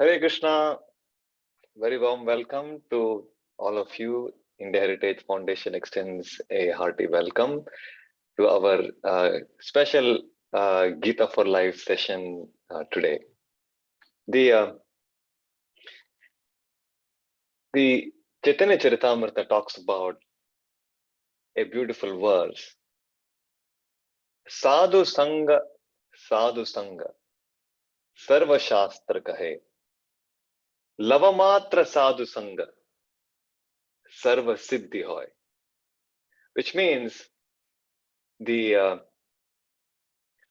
Hare Krishna, very warm welcome to all of you. India Heritage Foundation extends a hearty welcome to our special Gita for Life session today. The Chaitanya Charitamrita talks about a beautiful verse. Sadhu Sangha, Sarva Shastra Kahe. Lavamatra Sadhu Sangha, Sarva Siddhi Hoy. Which means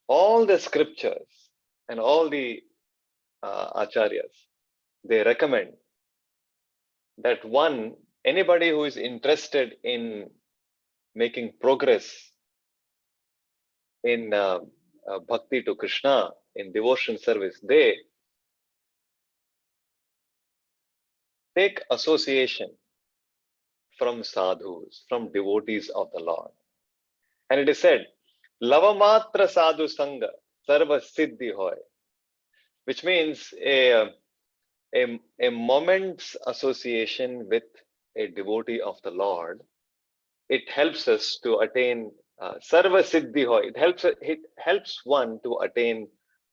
all the scriptures and all the acharyas, they recommend that anybody who is interested in making progress in bhakti to Krishna, in devotion service, they take association from sadhus, from devotees of the Lord. And it is said, Lavamatra sadhu sangha, sarva siddhi hoy, which means a moment's association with a devotee of the Lord, it helps us to attain sarva siddhi hoy. It helps one to attain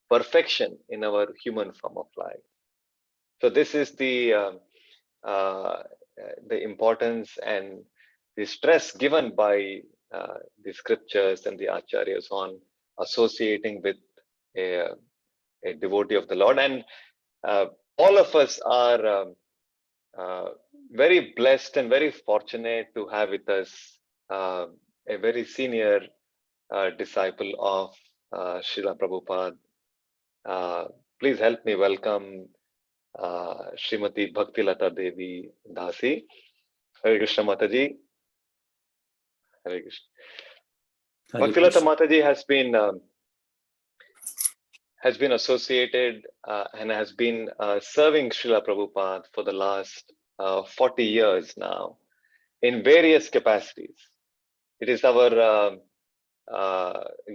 perfection in our human form of life. So this is the importance and the stress given by the scriptures and the acharyas on associating with a devotee of the Lord. And all of us are very blessed and very fortunate to have with us a very senior disciple of Srila Prabhupada. Please help me welcome Srimati Bhaktilata Devi Dasi. Hare Krishna Mataji. Hare Krishna. Bhaktilata Mataji has been associated and has been serving Srila Prabhupada for the last 40 years now in various capacities. It is our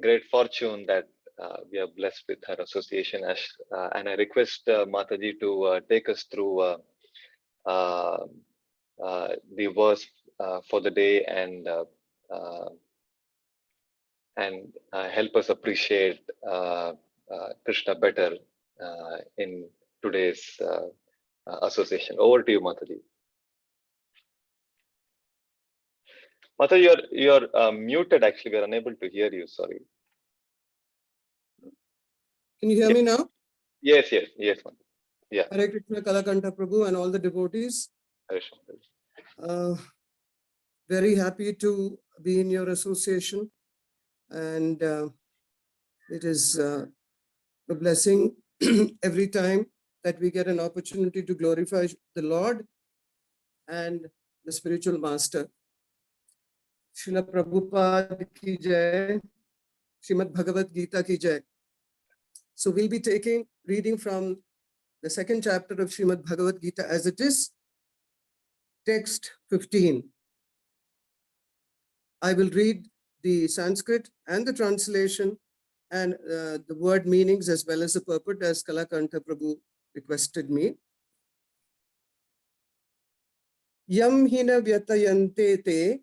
great fortune that we are blessed with her association, and I request Mataji to take us through the verse for the day and help us appreciate Krishna better in today's association. Over to you, Mataji. Mataji, you're muted. Actually, we are unable to hear you. Sorry. Can you hear me now? Yes, Mataji. Yeah. Hare Krishna Kalakanta Prabhu and all the devotees. Very happy to be in your association, and it is a blessing every time that we get an opportunity to glorify the Lord and the spiritual master. Srila Prabhupada ki jai, Srimad Bhagavad Gita ki jai. So we'll be reading from the second chapter of Srimad Bhagavad Gita as it is, text 15. I will read the Sanskrit and the translation and the word meanings as well as the purport as Kalakanta Prabhu requested me. Yam hina vyatayante te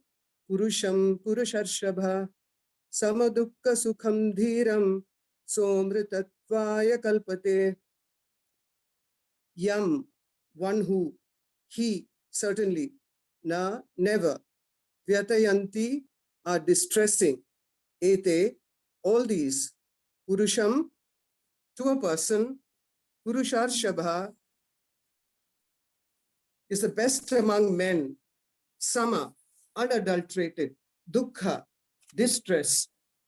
purusham purusharshabha samadukka sukham dhiram somritattvaya kalpate. Yam, one who, he, certainly, na, never, vyatayanti, are distressing, ete, all these, purusham, to a person, purusharshabha, is the best among men, sama, unadulterated, dukkha, distress,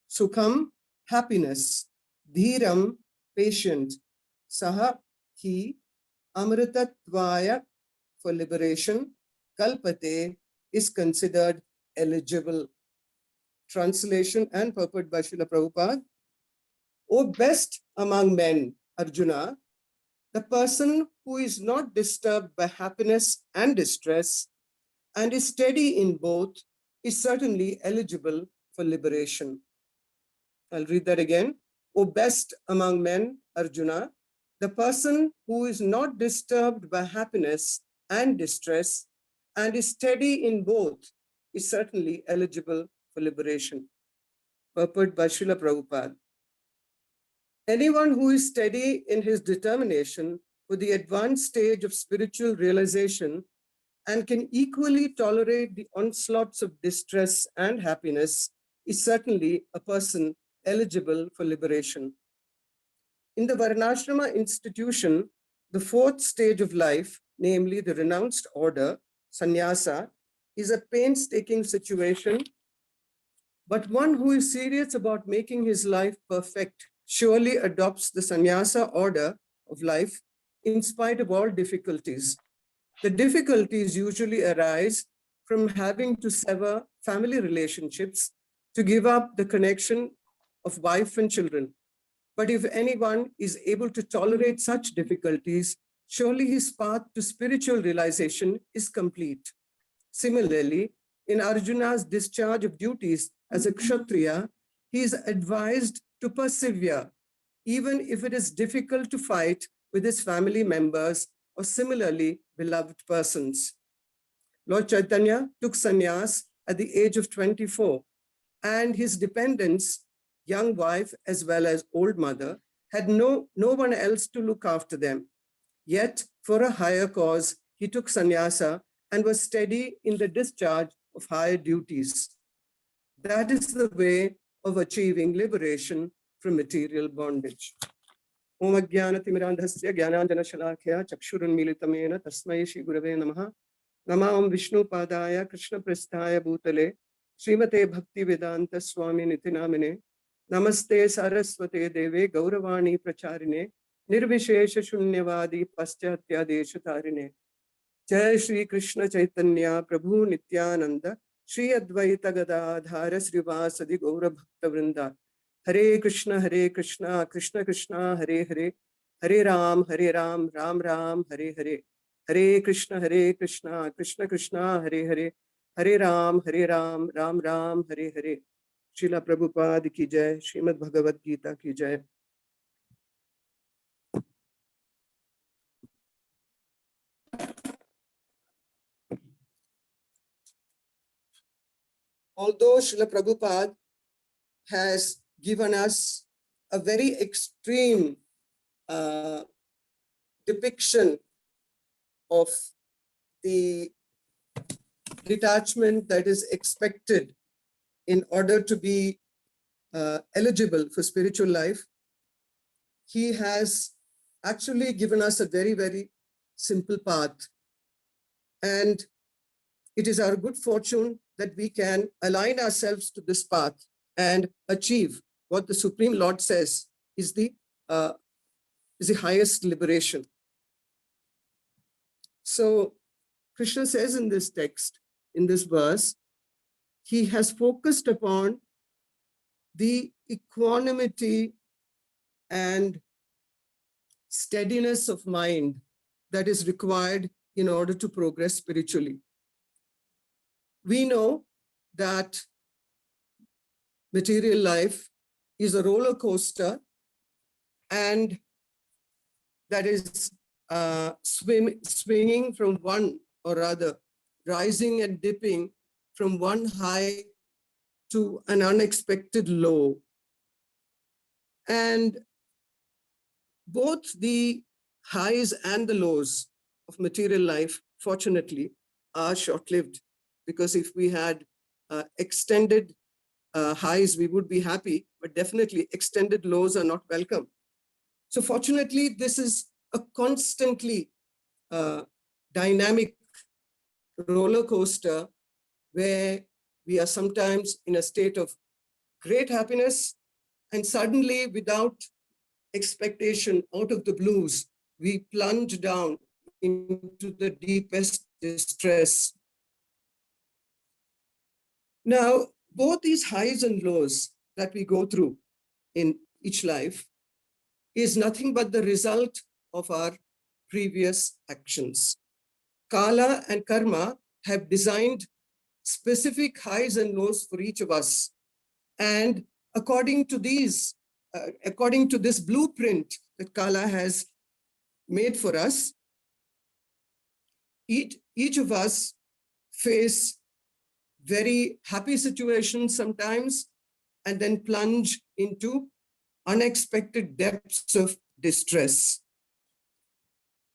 sukham, happiness, dhiram, patient, saha, he, amritatvaya, for liberation, kalpate, is considered eligible. Translation and purport by Srila Prabhupada. O best among men, Arjuna, the person who is not disturbed by happiness and distress and is steady in both is certainly eligible for liberation. I'll read that again. O best among men, Arjuna, The person who is not disturbed by happiness and distress and is steady in both is certainly eligible for liberation. Purport by Srila Prabhupada. Anyone who is steady in his determination for the advanced stage of spiritual realization and can equally tolerate the onslaughts of distress and happiness is certainly a person eligible for liberation. In the Varnashrama institution, the fourth stage of life, namely the renounced order, sannyasa, is a painstaking situation, but one who is serious about making his life perfect surely adopts the sannyasa order of life in spite of all difficulties. The difficulties usually arise from having to sever family relationships to give up the connection of wife and children. But if anyone is able to tolerate such difficulties, surely his path to spiritual realization is complete. Similarly, in Arjuna's discharge of duties as a Kshatriya, he is advised to persevere, even if it is difficult to fight with his family members or similarly beloved persons. Lord Chaitanya took sannyas at the age of 24, and his dependents, young wife as well as old mother, had no one else to look after them. Yet, for a higher cause, he took sannyasa and was steady in the discharge of higher duties. That is the way of achieving liberation from material bondage. Om Ajnanatimirandhasya Jnananjanashalakya Chakshurunmilitamena Tasmai Shri Gurave Namaha. Namam Vishnu Padaya Krishna Prasthaya Bhutale Srimate Bhakti Vedanta Swami Nitinamine. Namaste Saraswate Deve Gauravani Pracharine Nirvishesha Shunyavadi Paschatya Deshatarine. Jai Shri Krishna Chaitanya Prabhu Nityananda Shri Advaita Gadadhara Srivasadi Gaura Bhakta Vrinda. Hare Krishna, Krishna Krishna, Hare Hare, Hare Ram, Ram Ram, Hare Hare. Hare Krishna, Krishna Krishna, Hare Hare, Hare Ram, Ram Ram, Hare Hare. Srila Prabhupada ki jai, Srimad Bhagavad Gita ki jai. Although Srila Prabhupada has given us a very extreme depiction of the detachment that is expected in order to be eligible for spiritual life, he has actually given us a very, very simple path. And it is our good fortune that we can align ourselves to this path and achieve what the Supreme Lord says is the highest liberation. So Krishna says in this text, in this verse, he has focused upon the equanimity and steadiness of mind that is required in order to progress spiritually. We know that material life is a roller coaster, and that is swinging from one or other, rising and dipping from one high to an unexpected low. And both the highs and the lows of material life, fortunately, are short-lived, because if we had extended highs, we would be happy, but definitely extended lows are not welcome. So fortunately, this is a constantly dynamic roller coaster where we are sometimes in a state of great happiness, and suddenly, without expectation, out of the blues, we plunge down into the deepest distress. Now, both these highs and lows that we go through in each life is nothing but the result of our previous actions. Kala and karma have designed specific highs and lows for each of us. And according to this blueprint that Kala has made for us. Each of us face very happy situations sometimes and then plunge into unexpected depths of distress.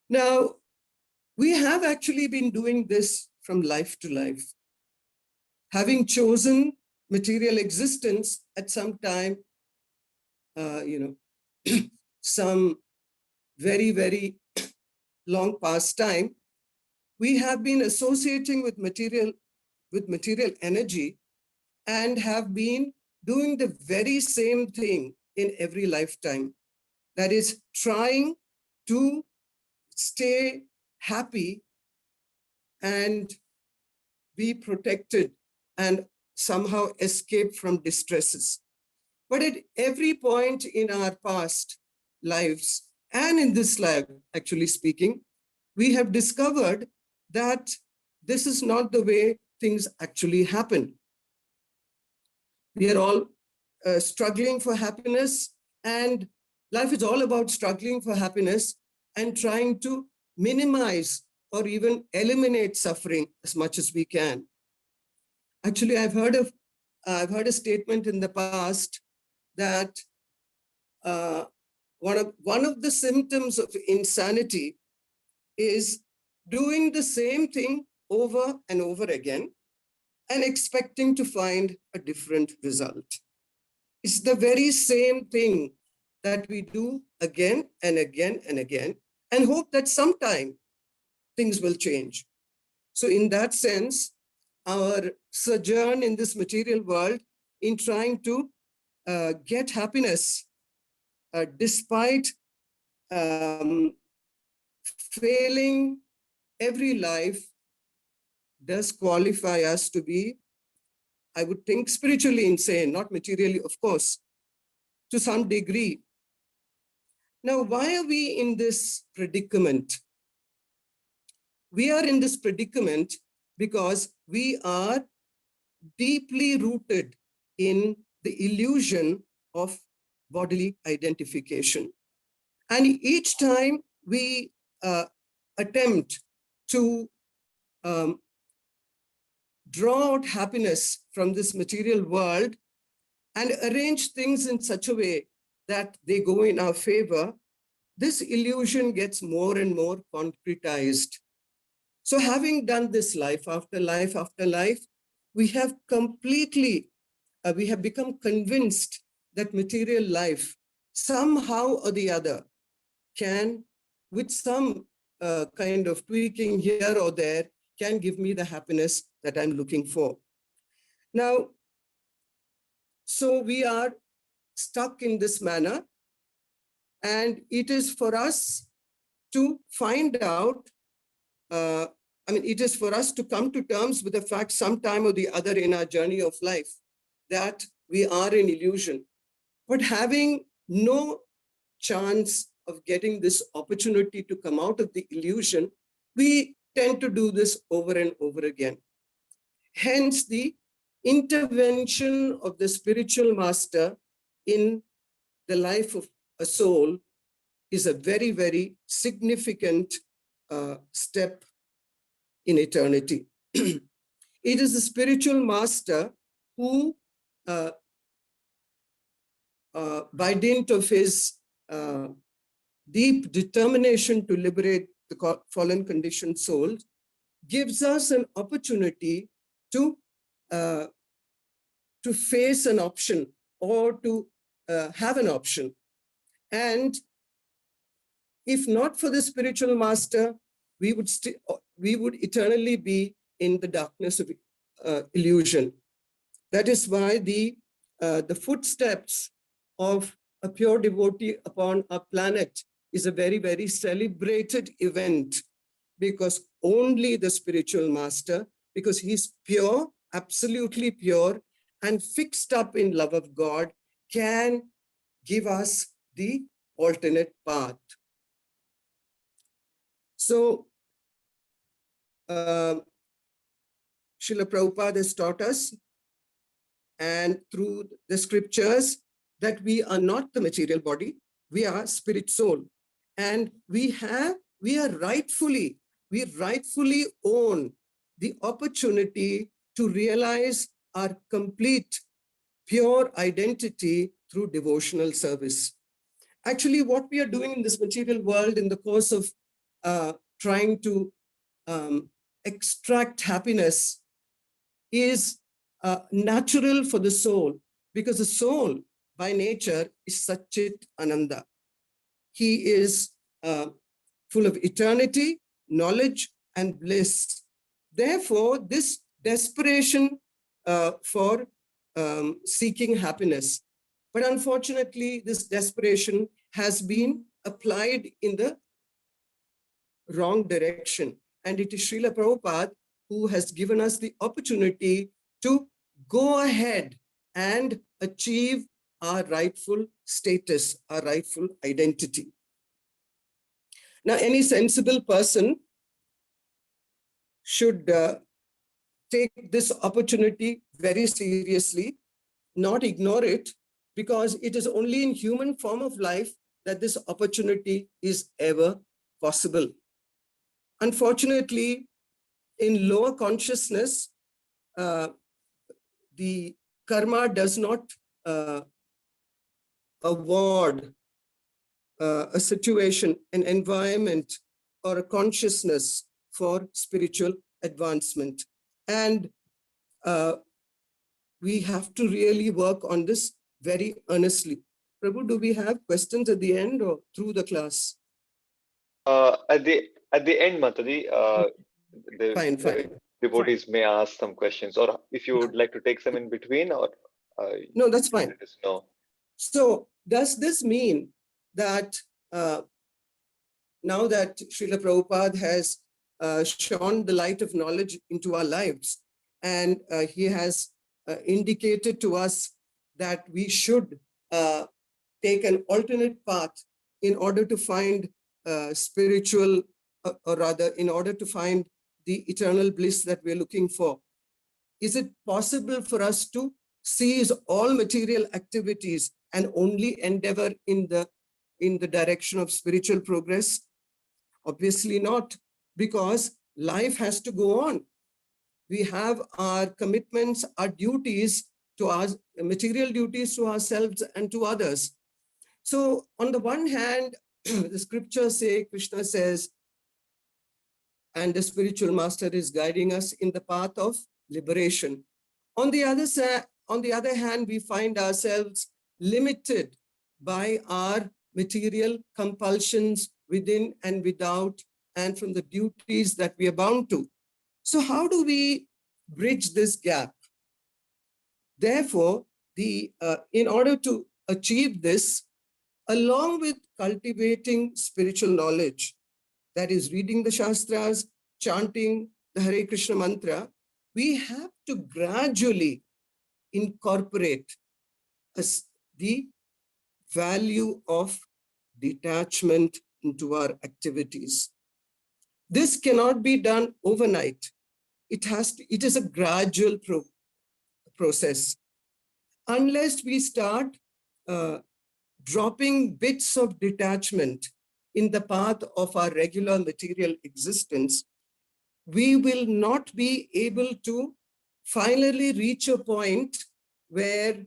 Now, we have actually been doing this from life to life. Having chosen material existence at some time, some very, very long past time, we have been associating with material energy and have been doing the very same thing in every lifetime. That is, trying to stay happy and be protected and somehow escape from distresses. But at every point in our past lives, and in this life, actually speaking, we have discovered that this is not the way things actually happen. We are all struggling for happiness, and life is all about struggling for happiness and trying to minimize or even eliminate suffering as much as we can. Actually, I've heard a statement in the past that one of the symptoms of insanity is doing the same thing over and over again and expecting to find a different result. It's the very same thing that we do again and again and again and hope that sometime things will change. So in that sense, our sojourn in this material world in trying to get happiness despite failing every life does qualify us to be, I would think, spiritually insane, not materially, of course, to some degree. Now, why are we in this predicament? We are in this predicament because we are deeply rooted in the illusion of bodily identification. And each time we attempt to draw out happiness from this material world and arrange things in such a way that they go in our favor, this illusion gets more and more concretized. So having done this life after life after life, we have become convinced that material life somehow or the other can, with some kind of tweaking here or there, can give me the happiness that I'm looking for. Now, so we are stuck in this manner, and it is for us to find out, it is for us to come to terms with the fact sometime or the other in our journey of life that we are in illusion. But having no chance of getting this opportunity to come out of the illusion, we tend to do this over and over again. Hence, the intervention of the spiritual master in the life of a soul is a very, very significant step in eternity. It is the spiritual master who, by dint of his deep determination to liberate the fallen conditioned soul, gives us an opportunity to face an option or to have an option. And if not for the spiritual master, we would eternally be in the darkness of illusion. That is why the footsteps of a pure devotee upon our planet is a very, very celebrated event, because only the spiritual master, because he's pure, absolutely pure, and fixed up in love of God, can give us the alternate path. So, Srila Prabhupada has taught us, and through the scriptures, that we are not the material body, we are spirit soul. And we rightfully own the opportunity to realize our complete pure identity through devotional service. Actually, what we are doing in this material world in the course of trying to extract happiness is natural for the soul, because the soul by nature is Satchit Ananda. He is full of eternity, knowledge, and bliss. Therefore, this desperation for seeking happiness. But unfortunately, this desperation has been applied in the wrong direction. And it is Srila Prabhupada who has given us the opportunity to go ahead and achieve our rightful status, our rightful identity. Now, any sensible person should take this opportunity very seriously, not ignore it, because it is only in human form of life that this opportunity is ever possible. Unfortunately, in lower consciousness, the karma does not award a situation, an environment, or a consciousness for spiritual advancement. And we have to really work on this very earnestly. Prabhu, do we have questions at the end or through the class? At the end, Mataji, Fine. devotees may ask some questions, or if you would like to take some in between, or no, that's fine. let us know. So does this mean that now that Srila Prabhupada has shone the light of knowledge into our lives, and he has indicated to us that we should take an alternate path in order to find spiritual, or rather, in order to find the eternal bliss that we're looking for? Is it possible for us to cease all material activities and only endeavor in the direction of spiritual progress? Obviously not, because life has to go on. We have our commitments, our duties to our material duties to ourselves and to others. So on the one hand, the scriptures say, Krishna says, and the spiritual master is guiding us in the path of liberation. On the other hand, we find ourselves limited by our material compulsions within and without, and from the duties that we are bound to. So how do we bridge this gap? Therefore, in order to achieve this, along with cultivating spiritual knowledge, that is reading the Shastras, chanting the Hare Krishna mantra, we have to gradually incorporate the value of detachment into our activities. This cannot be done overnight. It is a gradual process. Unless we start dropping bits of detachment in the path of our regular material existence, we will not be able to finally reach a point where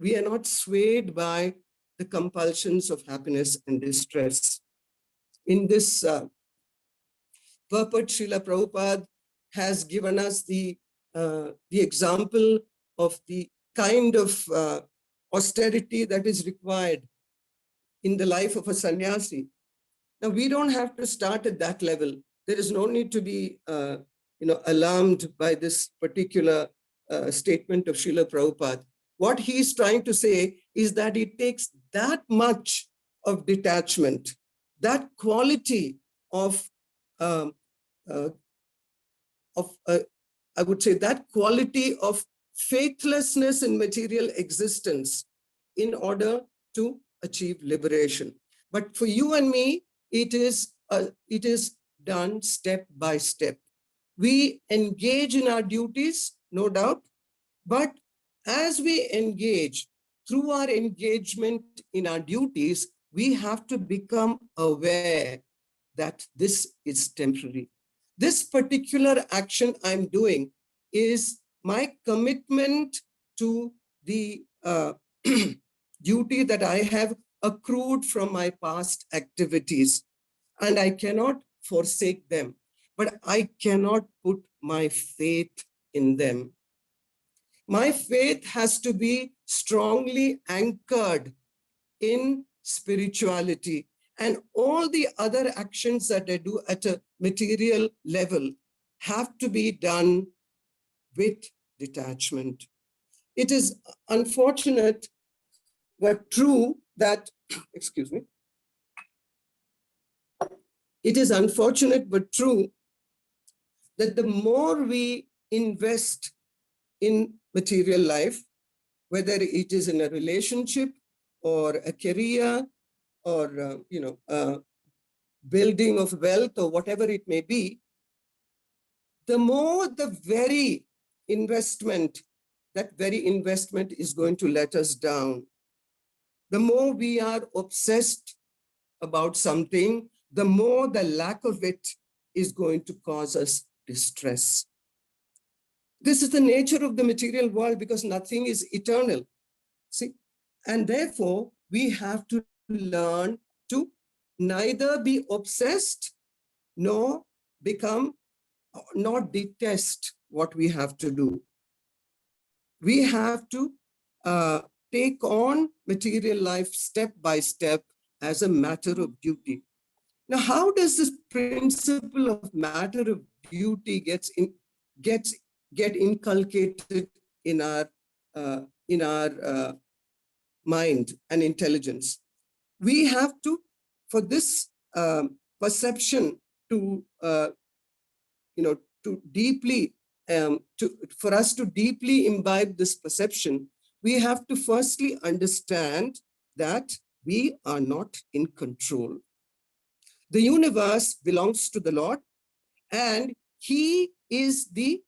we are not swayed by the compulsions of happiness and distress. In this purport, Srila Prabhupada has given us the example of the kind of austerity that is required in the life of a sannyasi. Now, we don't have to start at that level. There is no need to be alarmed by this particular statement of Srila Prabhupada. What he's trying to say is that it takes that much of detachment, that quality of I would say that quality of faithlessness in material existence in order to achieve liberation. But for you and me, it is done step by step. We engage in our duties, no doubt, but as we engage, through our engagement in our duties, we have to become aware that this is temporary. This particular action I'm doing is my commitment to the duty that I have accrued from my past activities, and I cannot forsake them, but I cannot put my faith in them. My faith has to be strongly anchored in spirituality, and all the other actions that I do at a material level have to be done with detachment. It is unfortunate but true that, excuse me, it is unfortunate but true that the more we invest in material life, whether it is in a relationship or a career or building of wealth or whatever it may be, the more the very investment is going to let us down. The more we are obsessed about something, the more the lack of it is going to cause us distress. This is the nature of the material world because nothing is eternal. See, and therefore we have to learn to neither be obsessed nor detest what we have to do. We have to take on material life step by step as a matter of duty. Now, how does this principle of matter of duty get inculcated in our mind and intelligence? We have to, for this perception to for us to deeply imbibe this perception, we have to firstly understand that we are not in control. The universe belongs to the Lord, and He is the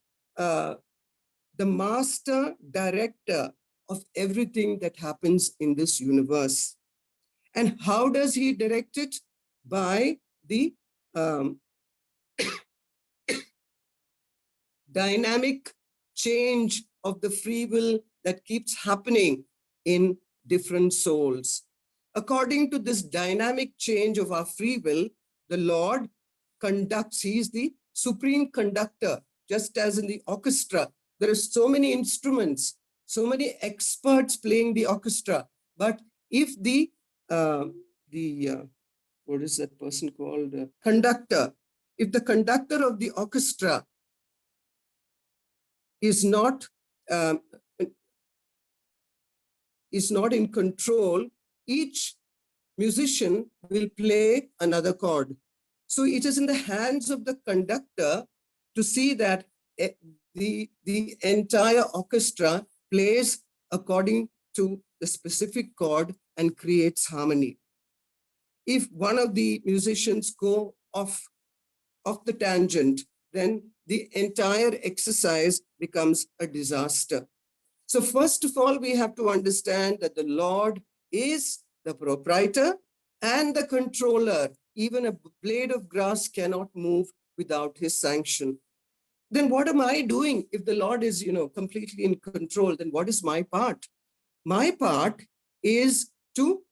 master director of everything that happens in this universe. And how does He direct it? By the dynamic change of the free will that keeps happening in different souls. According to this dynamic change of our free will, the Lord conducts. He is the supreme conductor. Just as in the orchestra, there are so many instruments, so many experts playing the orchestra. But if what is that person called? Conductor. If the conductor of the orchestra is not in control, each musician will play another chord. So it is in the hands of the conductor to see that the entire orchestra plays according to the specific chord and creates harmony. If one of the musicians go off the tangent, then the entire exercise becomes a disaster. So first of all, we have to understand that the Lord is the proprietor and the controller. Even a blade of grass cannot move without His sanction. Then what am I doing? If the Lord is, completely in control, then what is my part? My part is to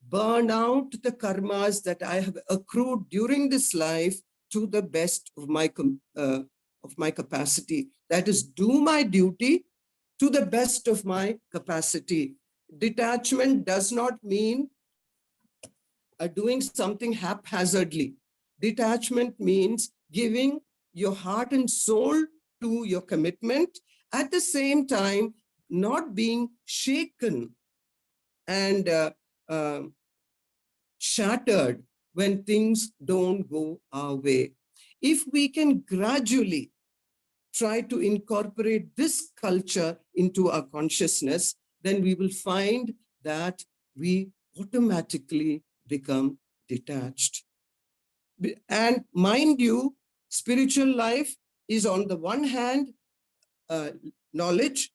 burn out the karmas that I have accrued during this life to the best of my capacity. That is, do my duty to the best of my capacity. Detachment does not mean doing something haphazardly. Detachment means giving your heart and soul to your commitment, at the same time not being shaken and shattered when things don't go our way. If we can gradually try to incorporate this culture into our consciousness, then we will find that we automatically become detached. And mind you, spiritual life is on the one hand knowledge,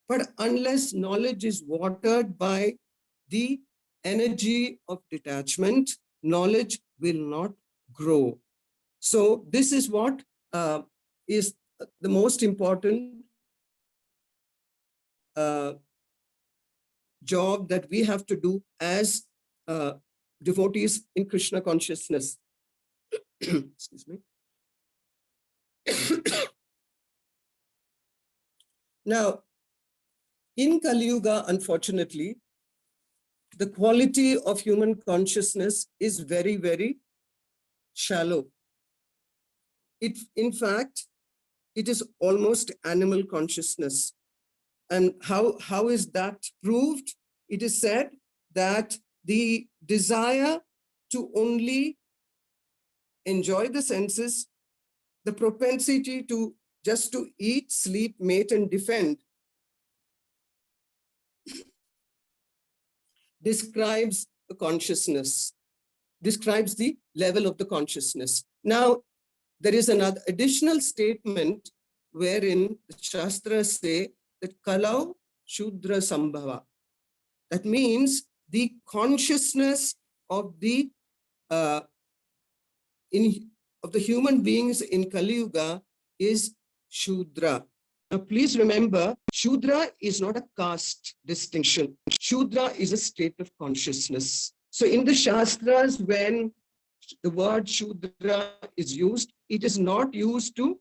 but unless knowledge is watered by the energy of detachment, knowledge will not grow. So this is what is the most important job that we have to do as devotees in Krishna consciousness. Excuse me. Now, in Kali Yuga, unfortunately, the quality of human consciousness is very, very shallow. In fact, it is almost animal consciousness. And how is that proved? It is said that the desire to only enjoy the senses, the propensity to just to eat, sleep, mate, and defend describes the consciousness, describes the level of the consciousness. Now, there is another additional statement wherein the Shastras say that Kalau Shudra Sambhava. That means the consciousness of the human beings in Kali Yuga is Shudra. Now, please remember, Shudra is not a caste distinction. Shudra is a state of consciousness. So in the Shastras, when the word Shudra is used, it is not used to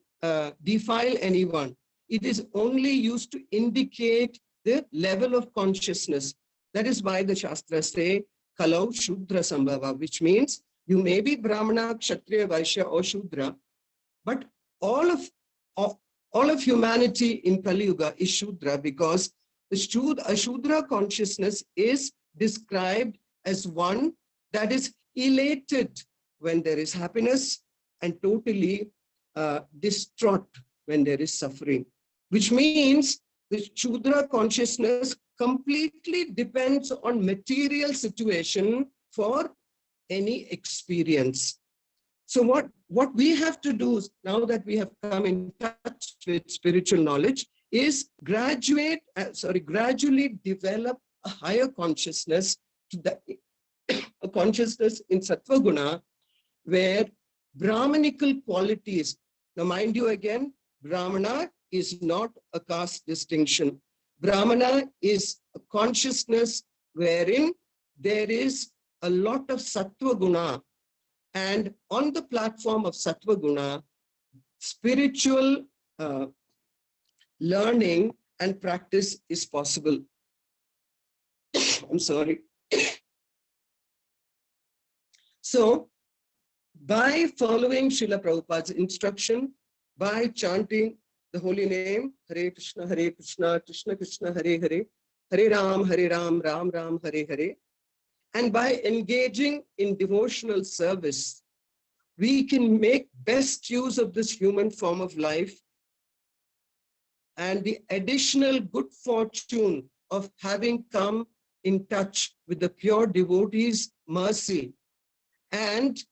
defile anyone. It is only used to indicate the level of consciousness. That is why the Shastras say, Kalau Shudra Sambhava, which means you may be Brahmana, Kshatriya, Vaishya, or Shudra, but all of humanity in Kali Yuga is Shudra, because the Shudra consciousness is described as one that is elated when there is happiness and totally distraught when there is suffering, which means the Shudra consciousness completely depends on material situation for any experience. So what we have to do now that we have come in touch with spiritual knowledge is gradually develop a higher consciousness, a consciousness in Sattva Guna, where Brahmanical qualities. Now, mind you again, Brahmana is not a caste distinction. Brahmana is a consciousness wherein there is a lot of Sattva Guna. And on the platform of Sattva Guna, spiritual learning and practice is possible. I'm sorry. So, by following Srila Prabhupada's instruction, by chanting the holy name, Hare Krishna, Krishna Krishna, Hare Hare, Hare Ram, Ram Ram, Hare Hare, and by engaging in devotional service, we can make best use of this human form of life and the additional good fortune of having come in touch with the pure devotee's mercy and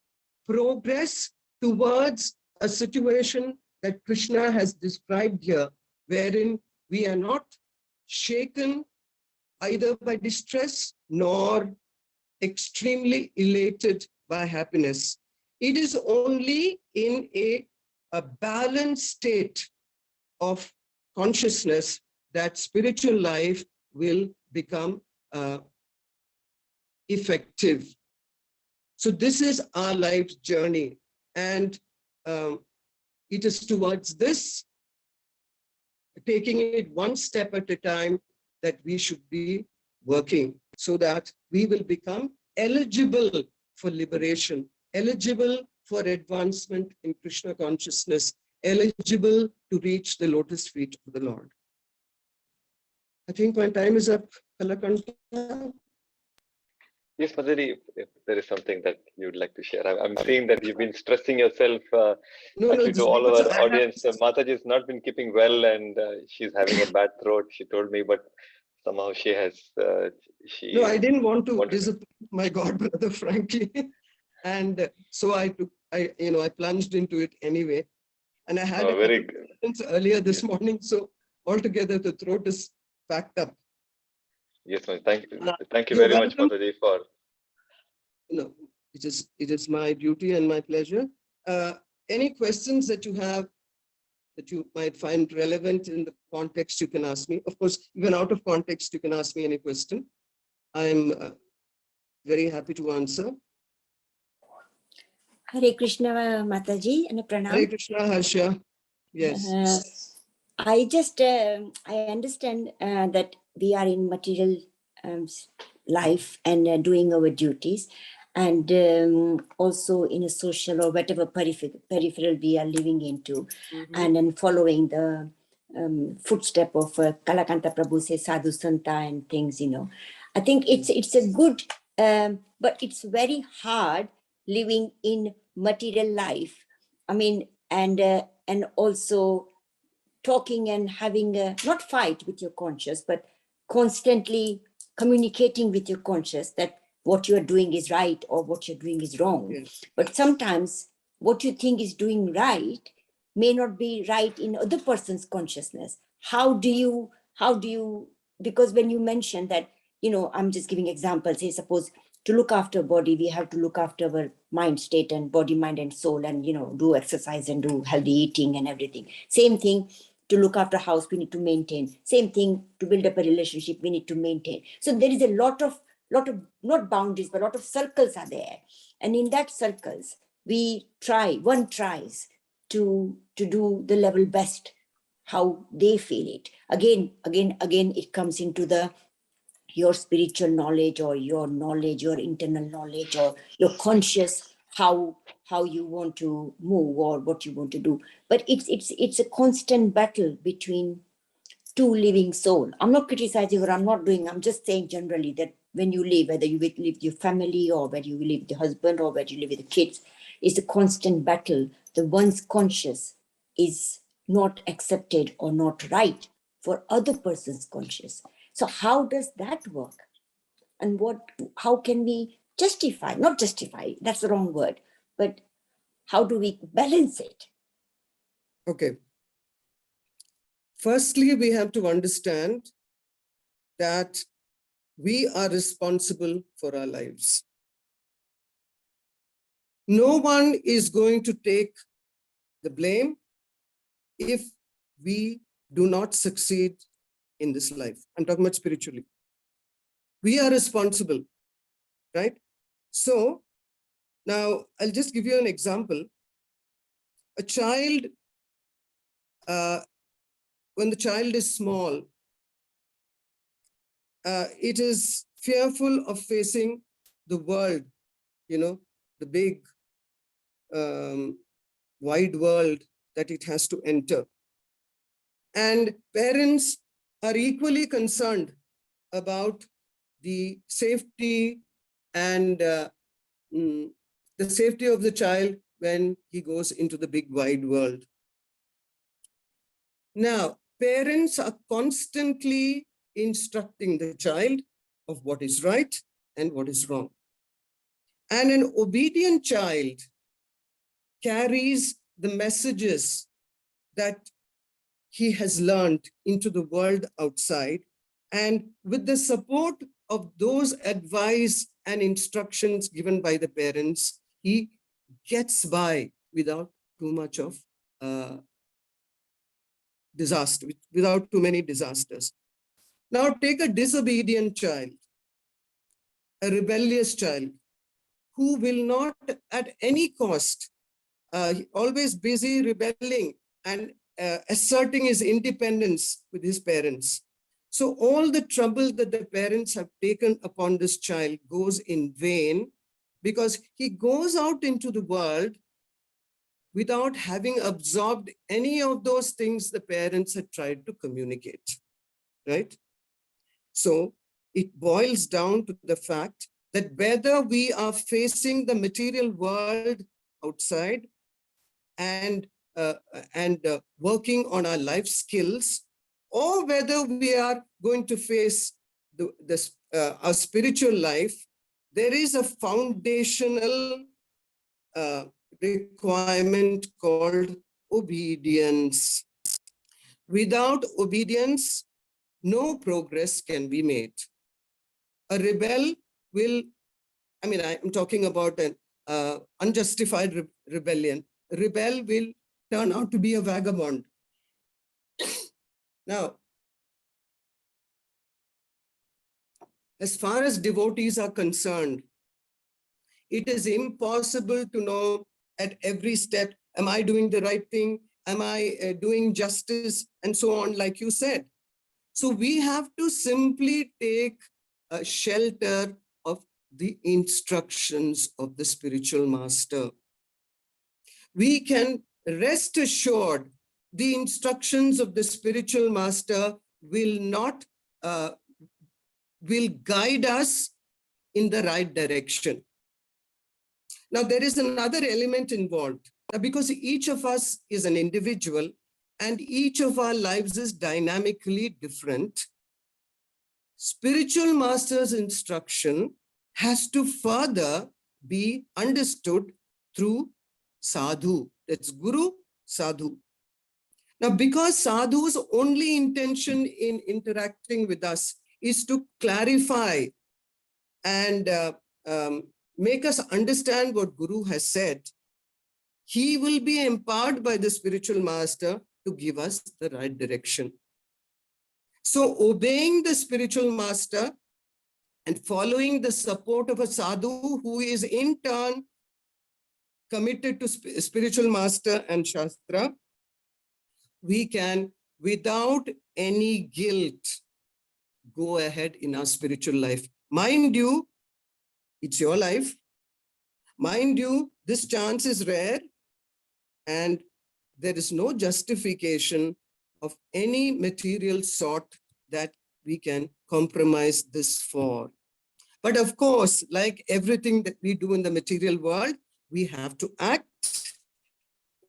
progress towards a situation that Krishna has described here, wherein we are not shaken either by distress nor extremely elated by happiness. It is only in a balanced state of consciousness that spiritual life will become effective. So this is our life's journey, and it is towards this, taking it one step at a time, that we should be working, so that we will become eligible for liberation, eligible for advancement in Krishna consciousness, eligible to reach the lotus feet of the Lord. I think my time is up, Kalakanta. Yes, Mataji, if there is something that you'd like to share. I'm seeing that you've been stressing yourself actually to all of our audience. Mataji has not been keeping well, and she's having a bad throat, she told me, but somehow she has... No, I didn't want to disappoint my godbrother, frankly. And so I plunged into it anyway. And I had earlier this morning, so altogether the throat is packed up. Yes, ma'am. Thank you. Uh, Thank you you're very much, welcome. Mataji, for. No, it is my duty and my pleasure. Any questions that you have that you might find relevant in the context, you can ask me. Of course, even out of context, you can ask me any question. I'm very happy to answer. Hare Krishna Mataji and Hare Pranam. Krishna, Harsha. Yes. I just I understand that we are in material life and doing our duties, and also in a social or whatever peripheral we are living into, and then following the footstep of Kalakanta Prabhu says Sadhu Santa and things. I think it's a good, but it's very hard living in material life. I mean, and also talking and having a not fight with your conscious, but constantly communicating with your conscious that what you are doing is right or what you're doing is wrong. Yes. But sometimes what you think is doing right may not be right in other person's consciousness. How do you, because when you mention that, I'm just giving examples, say suppose to look after body, we have to look after our mind state and body, mind and soul, and do exercise and do healthy eating and everything. Same thing, to look after house, we need to maintain. Same thing, to build up a relationship, we need to maintain. So there is a lot of not boundaries, but a lot of circles are there. And in that circles, one tries to do the level best, how they feel it. Again, it comes into your spiritual knowledge or your internal knowledge or your conscious, how you want to move or what you want to do. But it's a constant battle between two living soul. I'm not criticizing or I'm just saying generally that when you live, whether you live with your family or whether you live with your husband or whether you live with the kids, it's a constant battle. The one's conscious is not accepted or not right for other person's conscious. So how does that work? And how can we not justify, that's the wrong word, but how do we balance it? Okay. Firstly, we have to understand that we are responsible for our lives. No one is going to take the blame if we do not succeed in this life. I'm talking about spiritually. We are responsible, right? So now I'll just give you an example. A child, when the child is small, it is fearful of facing the world, the big, wide world that it has to enter. And parents are equally concerned about the safety and the safety of the child when he goes into the big wide world. Now, parents are constantly instructing the child of what is right and what is wrong. And an obedient child carries the messages that he has learned into the world outside. And with the support of those advice and instructions given by the parents, he gets by without too much of disaster, without too many disasters. Now take a disobedient child, a rebellious child, who will not at any cost, always busy rebelling and asserting his independence with his parents. So all the trouble that the parents have taken upon this child goes in vain, because he goes out into the world without having absorbed any of those things the parents had tried to communicate, right? So it boils down to the fact that whether we are facing the material world outside and working on our life skills, or whether we are going to face our spiritual life, there is a foundational requirement called obedience. Without obedience, no progress can be made. A rebel will, I mean, I'm talking about an unjustified rebellion. A rebel will turn out to be a vagabond. Now, as far as devotees are concerned, it is impossible to know at every step, am I doing the right thing? Am I doing justice? And so on, like you said. So we have to simply take a shelter of the instructions of the spiritual master. We can rest assured the instructions of the spiritual master will not, will guide us in the right direction. Now, there is another element involved. Now, because each of us is an individual and each of our lives is dynamically different, spiritual master's instruction has to further be understood through sadhu. That's guru, sadhu. Now, because sadhu's only intention in interacting with us is to clarify and make us understand what Guru has said, he will be empowered by the spiritual master to give us the right direction. So obeying the spiritual master and following the support of a sadhu who is in turn committed to spiritual master and Shastra, we can, without any guilt, go ahead in our spiritual life. Mind you, it's your life. Mind you, this chance is rare and there is no justification of any material sort that we can compromise this for. But of course, like everything that we do in the material world, we have to act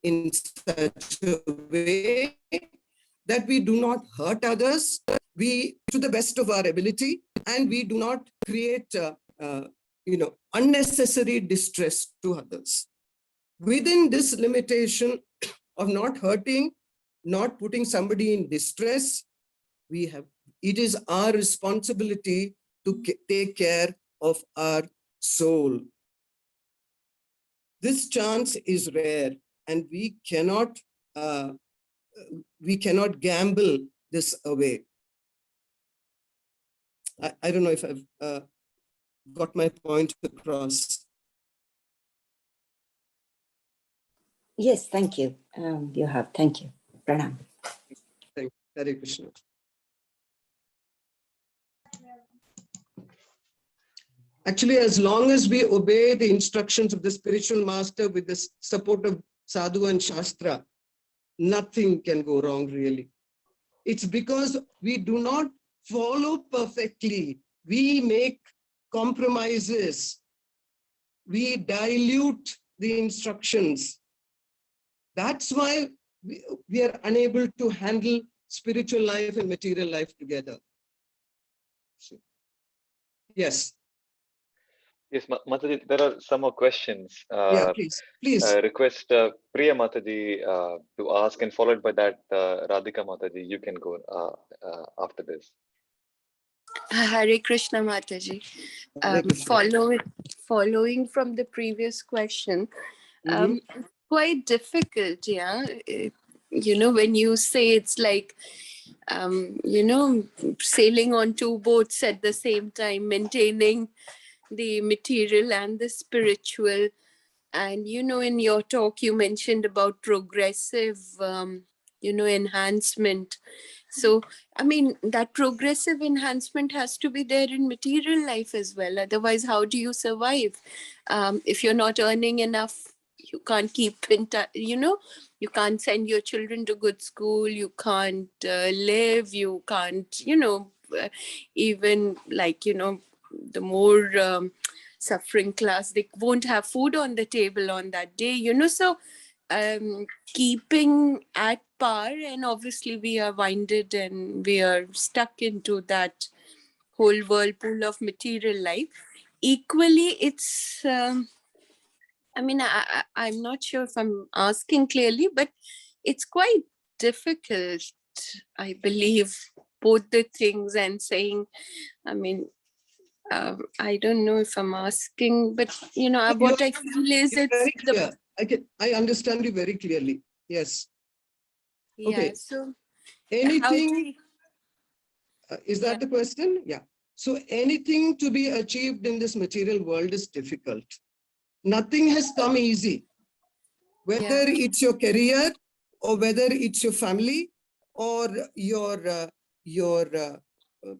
in such a way that we do not hurt others, we, to the best of our ability, and we do not create unnecessary distress to others. Within this limitation of not hurting, not putting somebody in distress, it is our responsibility to take care of our soul. This chance is rare, and we cannot gamble this away. I don't know if I've got my point across. Yes, thank you. You have. Thank you. Pranam. Thank you. Hare Krishna. Actually, as long as we obey the instructions of the spiritual master with the support of sadhu and shastra, nothing can go wrong, really. It's because we do not follow perfectly. We make compromises. We dilute the instructions. That's why we are unable to handle spiritual life and material life together. Yes. Yes, Mataji, there are some more questions. Yeah, please. Request Priya Mataji to ask, and followed by that, Radhika Mataji, you can go after this. Hare Krishna Mataji. Following from the previous question, quite difficult, yeah. When you say it's like, sailing on two boats at the same time, maintaining the material and the spiritual. And, in your talk, you mentioned about progressive, enhancement. So, I mean, that progressive enhancement has to be there in material life as well. Otherwise, how do you survive? If you're not earning enough, you can't keep in touch, you can't send your children to good school, you can't live, you can't, even like, the more suffering class, they won't have food on the table on that day, so keeping at par, and obviously we are winded and we are stuck into that whole whirlpool of material life. Equally, it's I'm not sure if I'm asking clearly, but it's quite difficult, I believe, both the things, and saying, I don't know if I'm asking, but what I feel is You're it's very the clear. I understand you very clearly. Yes. yeah. Okay. So Anything, is Yeah. that the question? Yeah. So anything to be achieved in this material world is difficult. Nothing has come easy. Whether it's your career or whether it's your family or your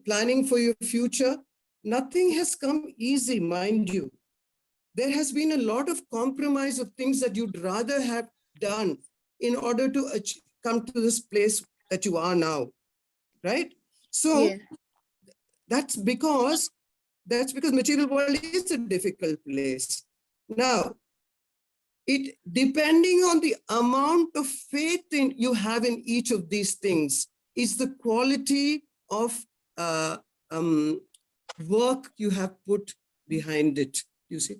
planning for your future, nothing has come easy, mind you. There has been a lot of compromise of things that you'd rather have done in order to come to this place that you are now, right? So Yeah. that's because material world is a difficult place. Now, it depending on the amount of faith you have in each of these things is the quality of work you have put behind it. You see,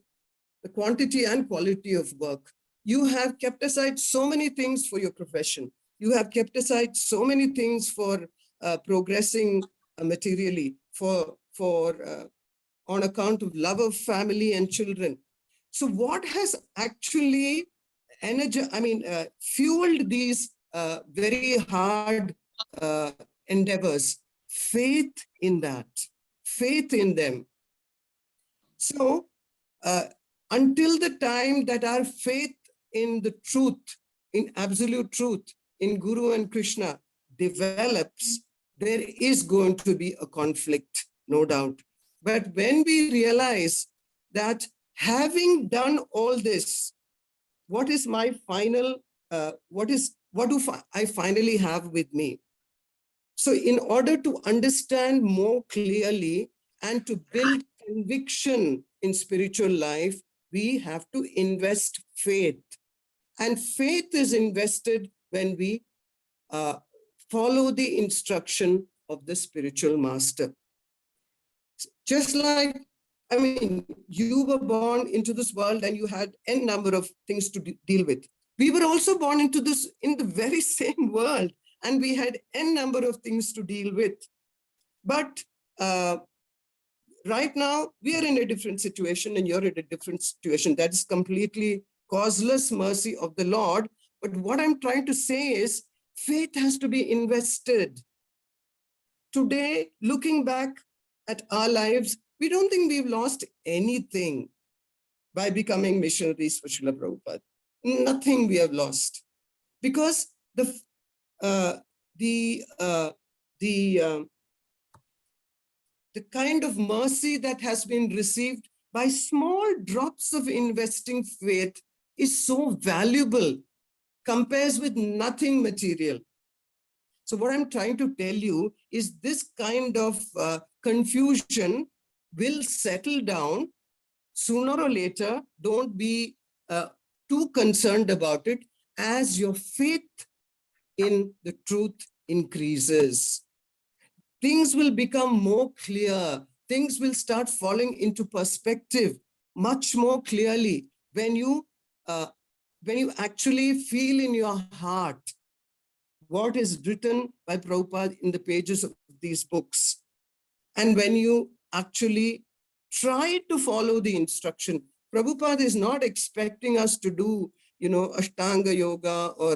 the quantity and quality of work. You have kept aside so many things for your profession. You have kept aside so many things for progressing materially, for on account of love of family and children. So what has actually fueled these very hard endeavors? Faith in that, faith in them. So until the time that our faith in the truth, in absolute truth, in Guru and Krishna develops, there is going to be a conflict, no doubt. But when we realize that having done all this, what is my final, what do I finally have with me? So in order to understand more clearly and to build conviction in spiritual life, we have to invest faith. And faith is invested when we follow the instruction of the spiritual master. Just like, you were born into this world and you had n number of things to deal with. We were also born into this in the very same world, and we had n number of things to deal with. But right now, we are in a different situation and you're in a different situation. That is completely causeless mercy of the Lord. But what I'm trying to say is faith has to be invested. Today, looking back at our lives, we don't think we've lost anything by becoming missionaries for Srila Prabhupada. Nothing we have lost. Because the kind of mercy that has been received by small drops of investing faith is so valuable, compares with nothing material. So what I'm trying to tell you is this kind of confusion will settle down sooner or later. Don't be too concerned about it as your faith in the truth increases. Things will become more clear. Things will start falling into perspective much more clearly when you actually feel in your heart what is written by Prabhupada in the pages of these books. And when you actually try to follow the instruction, Prabhupada is not expecting us to do, Ashtanga yoga or,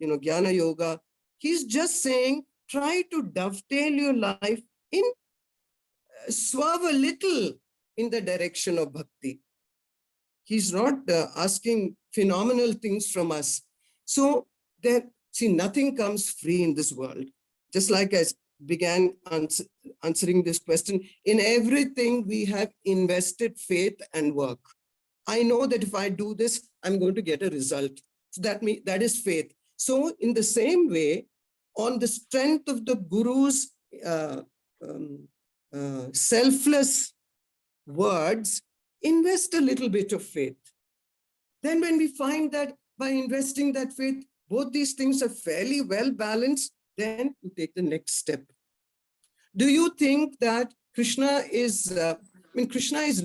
Jnana yoga. He's just saying, try to dovetail your life in, swerve a little in the direction of bhakti. He's not asking phenomenal things from us. So see, nothing comes free in this world. Just like I began answering this question, in everything we have invested faith and work. I know that if I do this, I'm going to get a result. So that is faith. So in the same way, on the strength of the Guru's selfless words, invest a little bit of faith. Then when we find that by investing that faith, both these things are fairly well balanced, then you take the next step. Do you think that Krishna is, Krishna is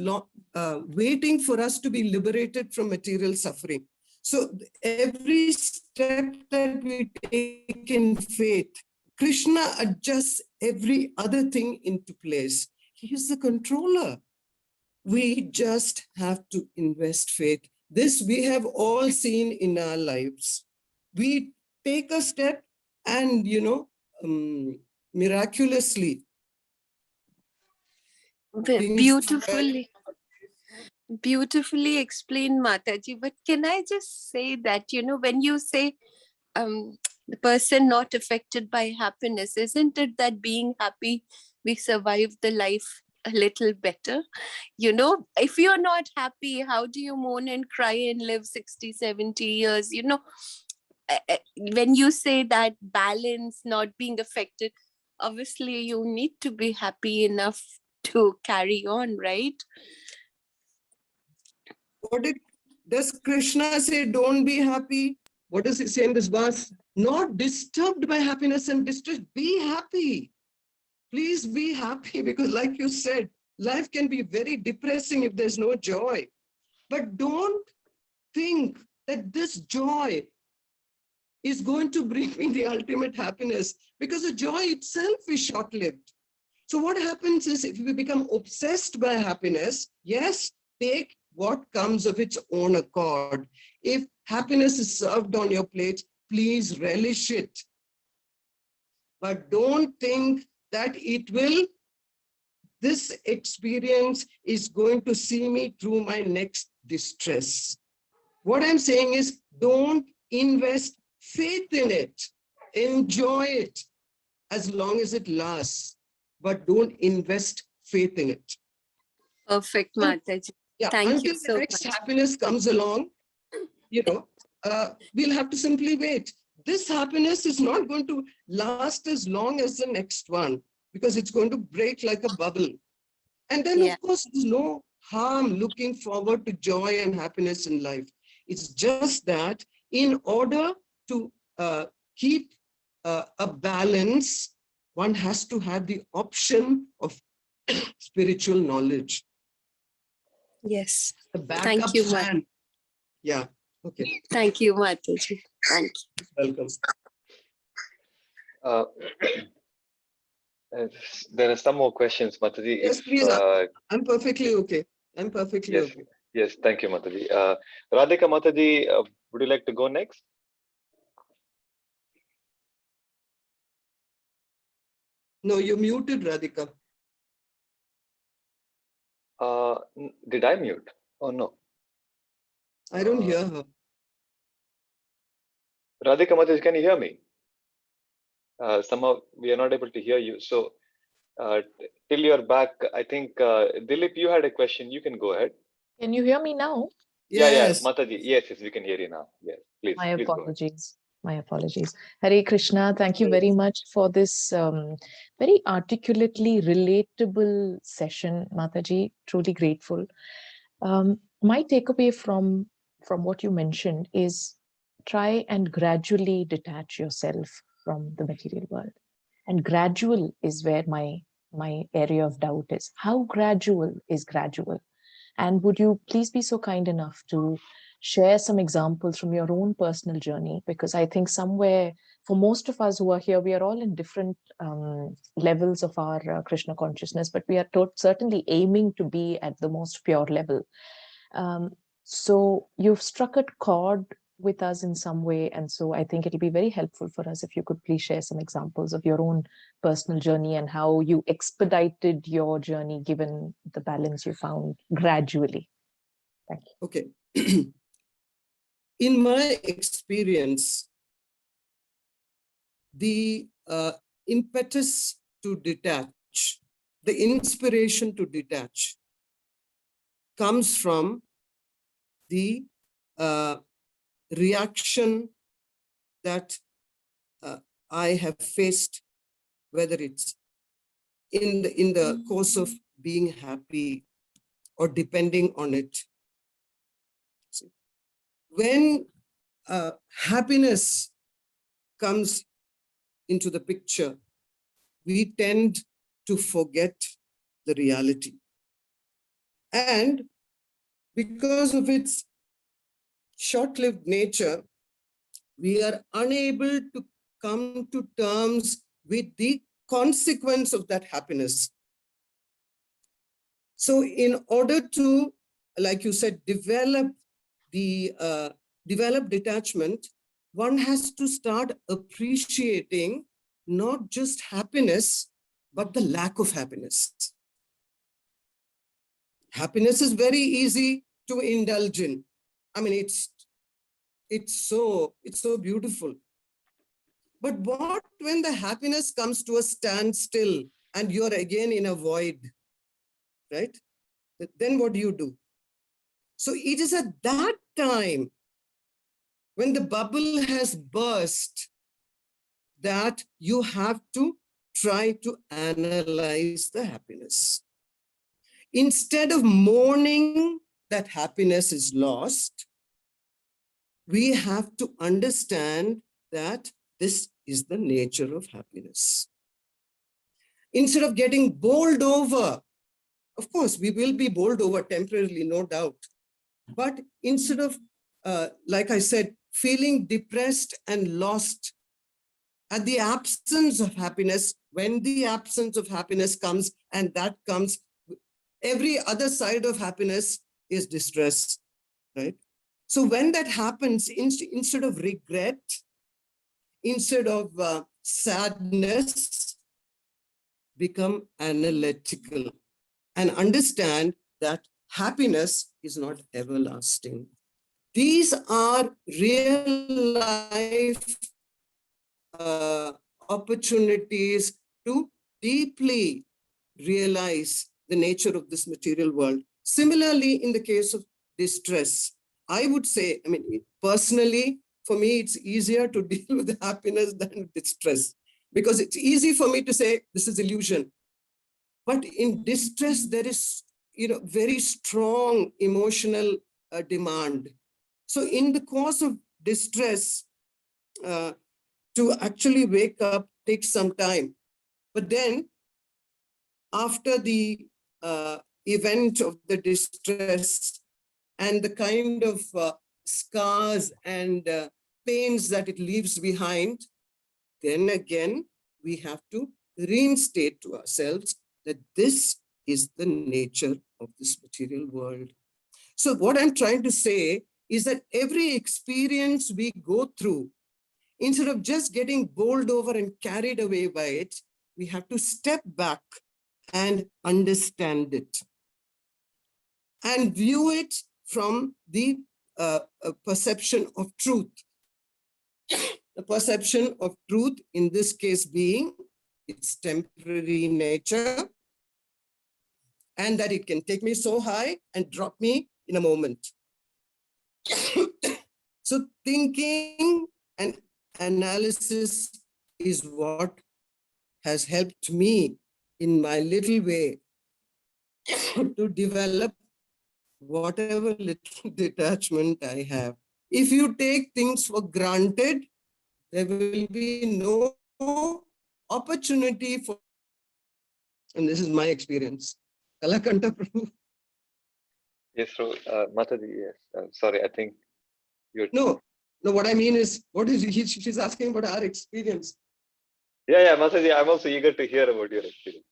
waiting for us to be liberated from material suffering? So every step that we take in faith, Krishna adjusts every other thing into place. He's the controller. We just have to invest faith. This we have all seen in our lives. We take a step and, miraculously. Beautifully. Beautifully explained, Mataji. But can I just say that, when you say the person not affected by happiness, isn't it that being happy, we survive the life a little better? If you're not happy, how do you moan and cry and live 60, 70 years? When you say that balance not being affected, obviously you need to be happy enough to carry on, right? Does Krishna say, don't be happy? What does he say in this verse? Not disturbed by happiness and distress. Be happy. Please be happy, because like you said, life can be very depressing if there's no joy. But don't think that this joy is going to bring me the ultimate happiness, because the joy itself is short-lived. So what happens is, if we become obsessed by happiness, yes, take what comes of its own accord. If happiness is served on your plate, please relish it. But don't think that this experience is going to see me through my next distress. What I'm saying is, don't invest faith in it. Enjoy it as long as it lasts, but don't invest faith in it. Perfect, Mataji. Yeah, Thank until you so the next much. happiness comes along, we'll have to simply wait. This happiness is not going to last as long as the next one, because it's going to break like a bubble. And then, Yeah. of course, there's no harm looking forward to joy and happiness in life. It's just that in order to keep a balance, one has to have the option of spiritual knowledge. Yes. The backup Thank you, plan. Yeah. Okay. Thank you, Mataji. Thank you. Welcome. There are some more questions, Mataji. Yes, If, please. I'm perfectly okay. I'm perfectly yes, okay. yes, thank you, Mataji. Radhika Mataji, would you like to go next? No, you're muted, Radhika. Did I mute? Oh, no. I don't hear her. Radhika Mataji, can you hear me? Somehow we are not able to hear you. So till you're back, I think, Dilip, you had a question. You can go ahead. Can you hear me now? Yes. Yeah, Mataji. Yes, we can hear you now. Yes, please. My please go ahead. apologies. My apologies. Hare Krishna, thank you very much for this very articulately relatable session, Mataji. Truly grateful. My takeaway from what you mentioned is try and gradually detach yourself from the material world. And gradual is where my area of doubt is. How gradual is gradual? And would you please be so kind enough to share some examples from your own personal journey? Because I think somewhere, for most of us who are here, we are all in different levels of our Krishna consciousness, but we are certainly aiming to be at the most pure level. So you've struck a chord with us in some way. And so I think it'll be very helpful for us if you could please share some examples of your own personal journey and how you expedited your journey given the balance you found gradually. Thank you. Okay. In my experience, the impetus to detach, the inspiration to detach, comes from the reaction that I have faced, whether it's in the course of being happy or depending on it. When happiness comes into the picture, we tend to forget the reality. And because of its short-lived nature, we are unable to come to terms with the consequence of that happiness. So in order to, like you said, develop detachment, one has to start appreciating not just happiness, but the lack of happiness. Happiness is very easy to indulge in. I mean, it's so beautiful. But what when the happiness comes to a standstill and you're again in a void, right? Then what do you do? So it is at that time when the bubble has burst that you have to try to analyze the happiness. Instead of mourning that happiness is lost, we have to understand that this is the nature of happiness. Instead of getting bowled over, of course, we will be bowled over temporarily, no doubt. But instead of, like I said, feeling depressed and lost at the absence of happiness, when the absence of happiness comes, and that comes, every other side of happiness is distress, right? So when that happens, instead of regret, instead of sadness, become analytical and understand that happiness is not everlasting. These are real life opportunities to deeply realize the nature of this material world. Similarly, in the case of distress, I would say, I mean, personally, for me, it's easier to deal with happiness than distress, because it's easy for me to say, this is illusion. But in distress, there is, very strong emotional demand. So in the course of distress, to actually wake up takes some time. But then after the event of the distress and the kind of scars and pains that it leaves behind, then again, we have to reinstate to ourselves that this is the nature of this material world. So what I'm trying to say is that every experience we go through, instead of just getting bowled over and carried away by it, we have to step back and understand it and view it from the perception of truth. The perception of truth, in this case being its temporary nature, and that it can take me so high and drop me in a moment. So thinking and analysis is what has helped me in my little way to develop whatever little detachment I have. If you take things for granted, there will be no opportunity for, and this is my experience. Kalakanta Prabhu. Yes, so Mataji, yes. Sorry, I think you're. No, what I mean is, she's asking about our experience. Yeah, Mataji, I'm also eager to hear about your experience.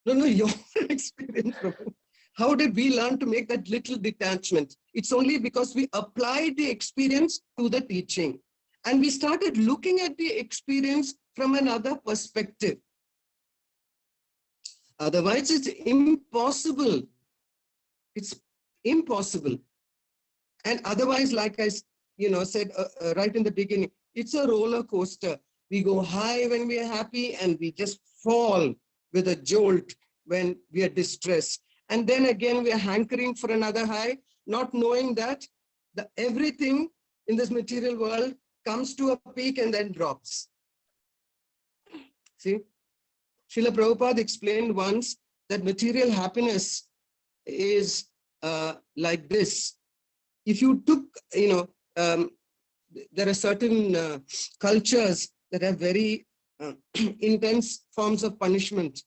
No, your experience, Prabhu. How did we learn to make that little detachment? It's only because we applied the experience to the teaching. And we started looking at the experience from another perspective. Otherwise, it's impossible. It's impossible. And otherwise, like I said right in the beginning, it's a roller coaster. We go high when we are happy and we just fall with a jolt when we are distressed. And then again, we are hankering for another high, not knowing that everything in this material world comes to a peak and then drops. See, Srila Prabhupada explained once that material happiness is like this. If you took, there are certain cultures that have very intense forms of punishment.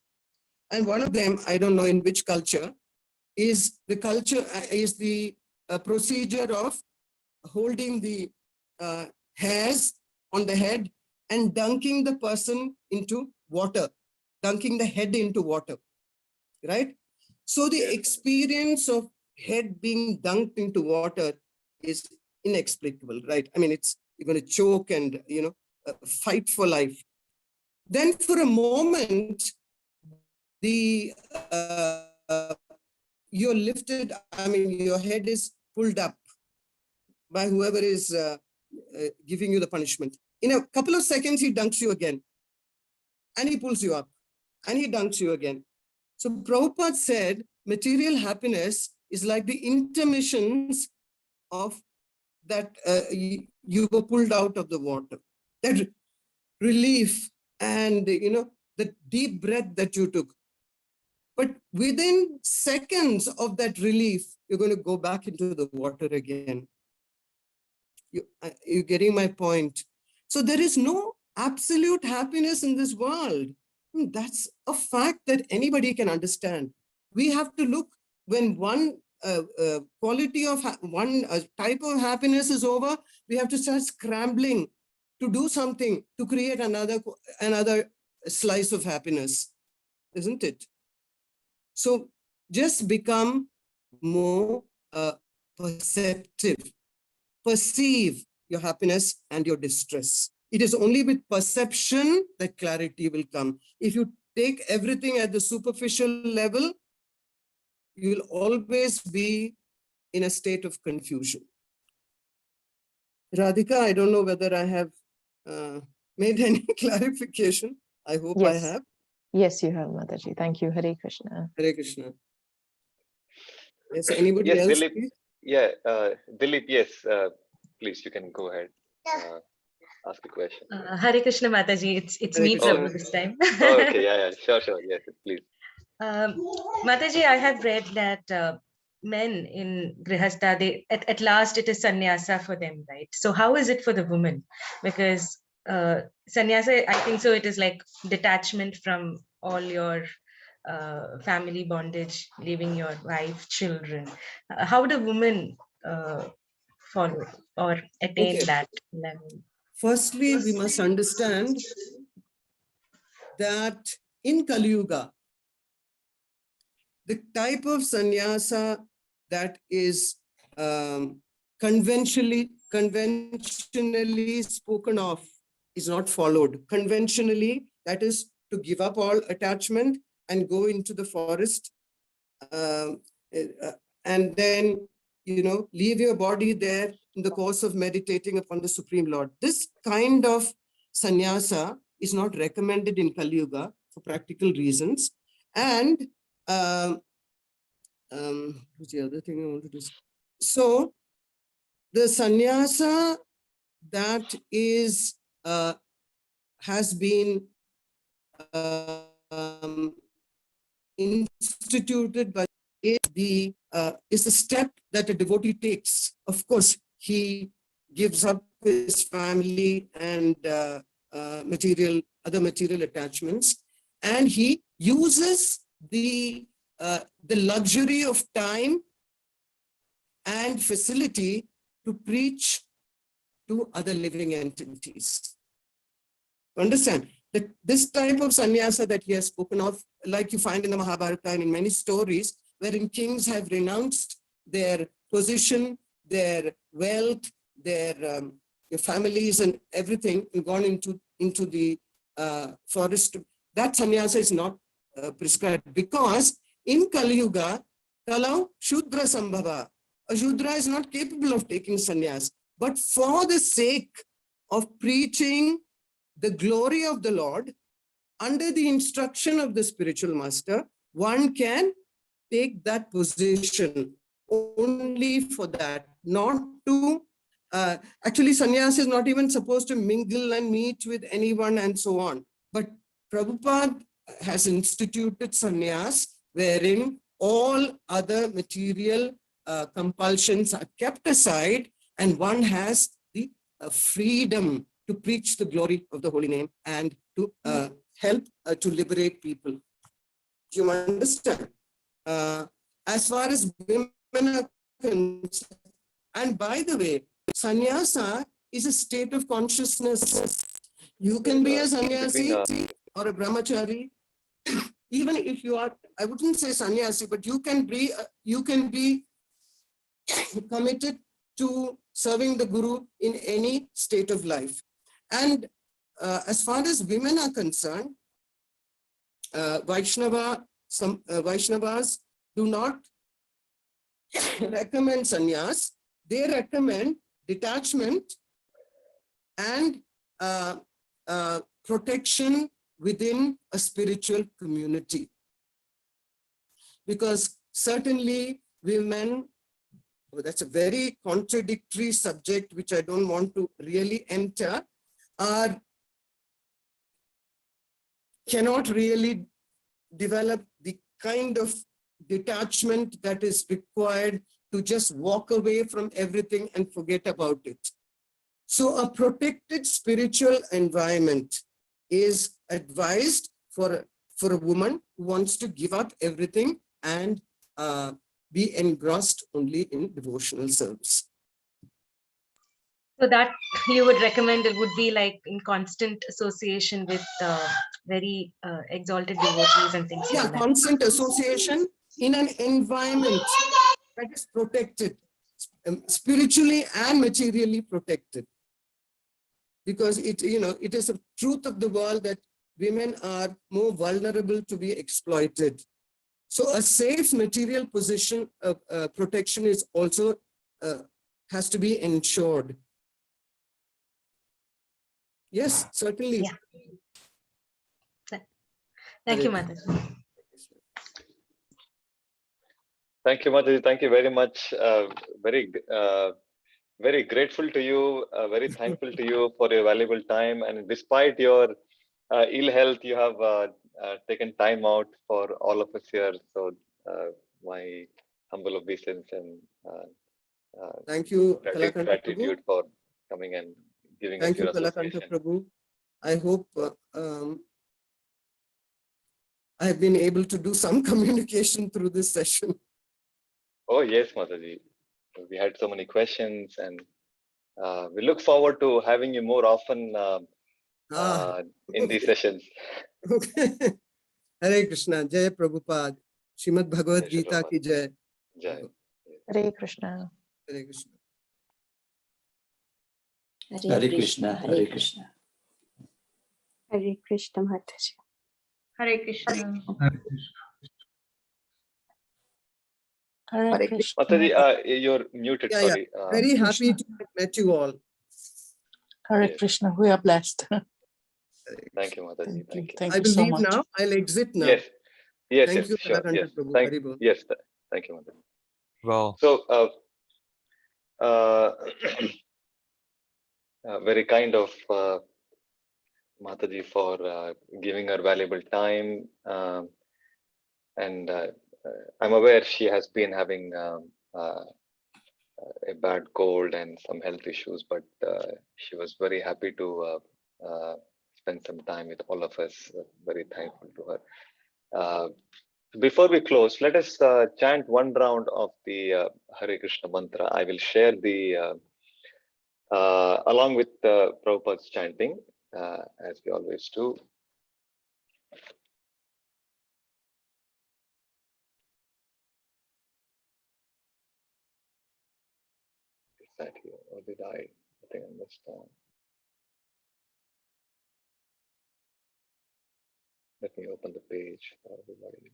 And one of them, I don't know in which culture, is the procedure of holding the hairs on the head and dunking the person into water, dunking the head into water, right? So the experience of head being dunked into water is inexplicable, right? I mean, you're going to choke and, fight for life. Then for a moment, you're lifted, I mean, your head is pulled up by whoever is giving you the punishment. In a couple of seconds, he dunks you again. And he pulls you up. And he dunks you again. So Prabhupada said, material happiness is like the intermissions of that you were pulled out of the water. That relief and, the deep breath that you took. But within seconds of that relief, you're going to go back into the water again. You're getting my point. So there is no absolute happiness in this world. That's a fact that anybody can understand. We have to look when one quality of one type of happiness is over, we have to start scrambling to do something to create another slice of happiness, isn't it? So just become more perceptive. Perceive your happiness and your distress. It is only with perception that clarity will come. If you take everything at the superficial level, you will always be in a state of confusion. Radhika, I don't know whether I have made any clarification. I hope I Yes. have. Yes, you have, Mataji. Thank you. Hare Krishna. Hare Krishna. Yes, anybody Yes, else? Dilip. Please? Yeah, Dilip, yes, please, you can go ahead. Ask a question. Hare Krishna Mataji, it's Hare me Krishna. Prabhu this time. Oh, okay, yeah, sure, yes, please. Mataji, I have read that men in Grihastha, they at last it is sannyasa for them, right? So how is it for the woman? Because sannyasa, I think so, it is like detachment from all your family bondage, leaving your wife, children. How do women follow or attain Okay. that level? Firstly, we must understand that in Kali Yuga, the type of sannyasa that is conventionally spoken of is not followed. Conventionally, that is to give up all attachment and go into the forest and then, leave your body there in the course of meditating upon the Supreme Lord. This kind of sannyasa is not recommended in Kali Yuga for practical reasons. And what's the other thing I want to do? So the sannyasa that is has been instituted by is the step that a devotee takes. Of course, he gives up his family and other material attachments, and he uses the luxury of time and facility to preach to other living entities. Understand that this type of sannyasa that he has spoken of, like you find in the Mahabharata and in many stories, wherein kings have renounced their position, their wealth, their families and everything, and gone into the forest. That sannyasa is not prescribed, because in Kali Yuga, Kalau Shudra Sambhava, a Shudra is not capable of taking sannyas. But for the sake of preaching the glory of the Lord, under the instruction of the spiritual master, one can take that position only for that, not to, actually sannyas is not even supposed to mingle and meet with anyone and so on. But Prabhupada has instituted sannyas wherein all other material compulsions are kept aside, and one has the freedom to preach the glory of the holy name and to help to liberate people. Do you understand? As far as women are concerned, and by the way, sannyasa is a state of consciousness. You can be a sannyasi or a brahmachari even if you are, I wouldn't say sannyasi, but you can be committed to serving the Guru in any state of life. And as far as women are concerned, Vaishnavas do not recommend sannyas. They recommend detachment and protection within a spiritual community. Because certainly women, that's a very contradictory subject, which I don't want to really enter, cannot really develop the kind of detachment that is required to just walk away from everything and forget about it. So a protected spiritual environment is advised for a woman who wants to give up everything and be engrossed only in devotional service. So that you would recommend it would be like in constant association with very exalted devotees and things Yeah, like that. constant association in an environment that is protected, spiritually and materially protected. Because it is a truth of the world that women are more vulnerable to be exploited. So a safe material position of protection is also has to be ensured. Yes, certainly. Yeah. Thank you, Mataji. Thank you, Mataji. Thank you very much. Very grateful to you, very thankful to you for your valuable time. And despite your ill health, you have taken time out for all of us here. So my humble obeisance and Thank you, Kalakanta Prabhu. gratitude for coming and giving Thank us you, your Kalakanta association. Prabhu. I hope I have been able to do some communication through this session. Oh, yes, Mataji. We had so many questions, and we look forward to having you more often in these sessions. Okay. Hare Krishna, Jai Prabhupada, Srimad Bhagavad Jai Shri Gita ki Jai. Jai. Hare Krishna. Hare Krishna. Hare Krishna, Hare Krishna. Hare Krishna, Mataji. Hare Krishna. Hare Krishna. Mataji, you're muted, Yeah, yeah. sorry. Very happy to have met you all. Hare Yes. Krishna. We are blessed. Thank you, Mataji. Thank you. Thank I you will so leave much. now. I'll exit now. Yes, yes, Thank yes, you, sure. Kalakanta Yes, Prabhu. thank, Hari Bol. yes, thank you, Mataji. Well, So, very kind of Mataji for giving her valuable time. And I'm aware she has been having a bad cold and some health issues, but she was very happy to spend some time with all of us. Very thankful to her. Before we close, let us chant one round of the Hare Krishna mantra. I will share the along with Prabhupada's chanting, as we always do. Is that here, or did I think I missed down? Let me open the page for everybody.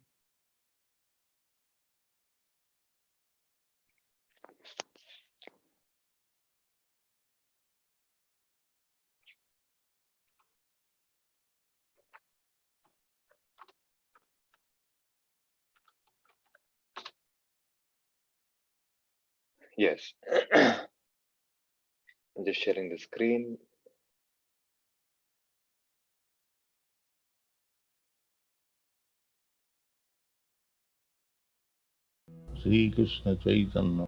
Yes. I'm just sharing the screen. Sri Krishna Chaitanya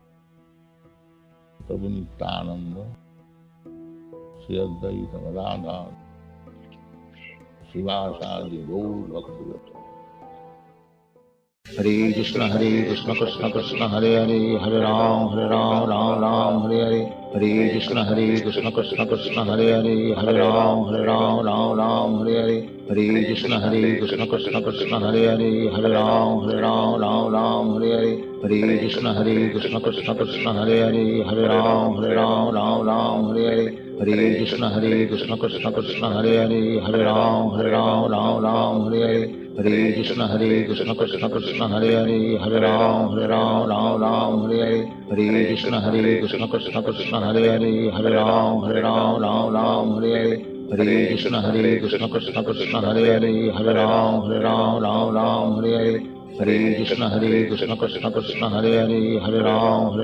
Prabhu Nityananda Sri Advaita Gadadhar Srivasadi Gaur Bhakti Hare Krishna Krishna Krishna Hare Hare, Hare Ram Ram Ram Hare Hare. Hare Krishna Krishna Krishna Hare Hare, Hare Ram Ram Hare Hare. Hare Krishna Krishna Krishna Hare Hare, Hare Ram Ram Hare Hare. Hare Krishna Krishna Krishna Hare Hare, Hare Ram Ram Hare Hare. Hare Krishna Krishna Krishna Hare Hare, Hare Ram Ram Hare Hare. Hare Krishna Krishna Krishna Hare Hare, Hare Ram Ram Hare Hare. Hare Krishna Krishna Krishna Hare Hare, Hare Ram Ram Hare Hare. Hare Krishna Krishna Krishna Hare Hare, Hare Ram Ram Hare Hare. Hare Krishna Krishna Krishna Hare Hare, Hare Ram Ram Hare Hare. Hare Krishna Krishna Krishna Hare Hare, Hare Ram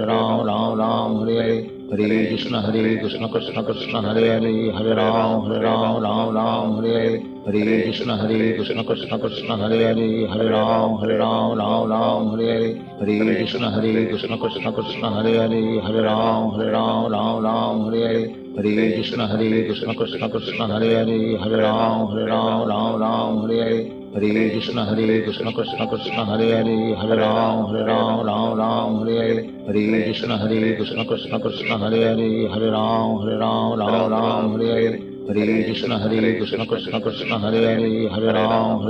Ram Hare Hare. Hare Krishna Krishna Krishna Hare Hare, Hare Ram Ram Hare Hare. Hare Krishna Krishna Krishna Hare Hare, Hare Ram Ram Hare Hare. Hare Krishna Krishna Krishna Hare Hare, Hare Ram Ram Hare Hare. Hare Krishna Krishna Krishna Hare Hare, Hare Ram Ram Hare Hare. Hare Krishna Krishna Krishna Hare Hare, Hare Ram Ram Hare Hare. Hare Krishna Krishna Krishna Hare Hare, Hare Ram Ram Hare Hare. Hare Krishna Krishna Krishna Hare Hare, Hare Ram Ram Hare Hare. Hare Krishna Krishna Krishna Hare Hare, Hare Ram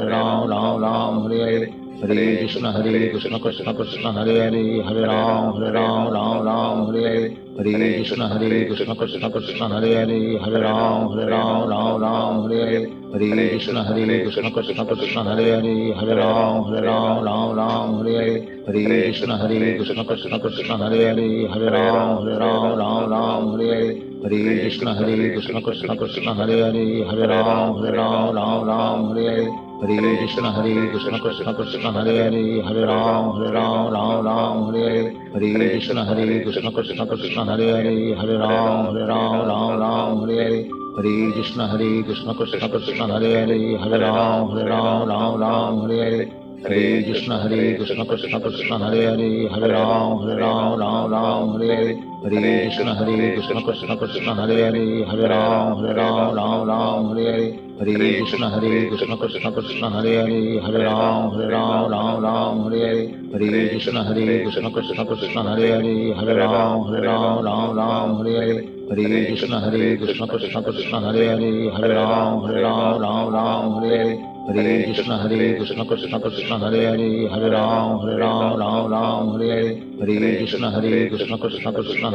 Ram Hare Hare. Hare Krishna Krishna Krishna Hare Hare, Hare Ram Ram Hare Hare. Hare Krishna Krishna Krishna Hare Hare, Hare Ram Ram Hare Hare. Hare Krishna Krishna Krishna Hare Hare, Hare Ram Ram Hare Hare. Hare Krishna Krishna Krishna Hare Hare, Hare Ram Ram Hare Hare. Hare Krishna Krishna Krishna Hare Hare, Hare Ram Ram Hare Hare. Hare Krishna Krishna Krishna Hare Hare, Hare Ram Ram Hare Hare. Hare Krishna Krishna Krishna Hare Hare, Hare Ram Ram Hare Hare. Hare Krishna Krishna Krishna Hare Hare, Hare Ram Ram Hare Hare. Hare Krishna Krishna Krishna Hare Hare, Hare Ram Ram Hare Hare. Hare Krishna Krishna Krishna Hare Hare, Hare Ram Ram Hare Hare. Hare Krishna Krishna Krishna Hare Hare, Hare Ram Ram Hare Hare. Hare Krishna Krishna Krishna Hare Hare, Hare Ram Ram Hare Hare. Hare Krishna Krishna Krishna Hare Hare, Hare Ram Ram Hare Hare. Hare Krishna Krishna Krishna Hare Hare, Hare Ram Ram Hare Hare. Hare Krishna Krishna Krishna Hare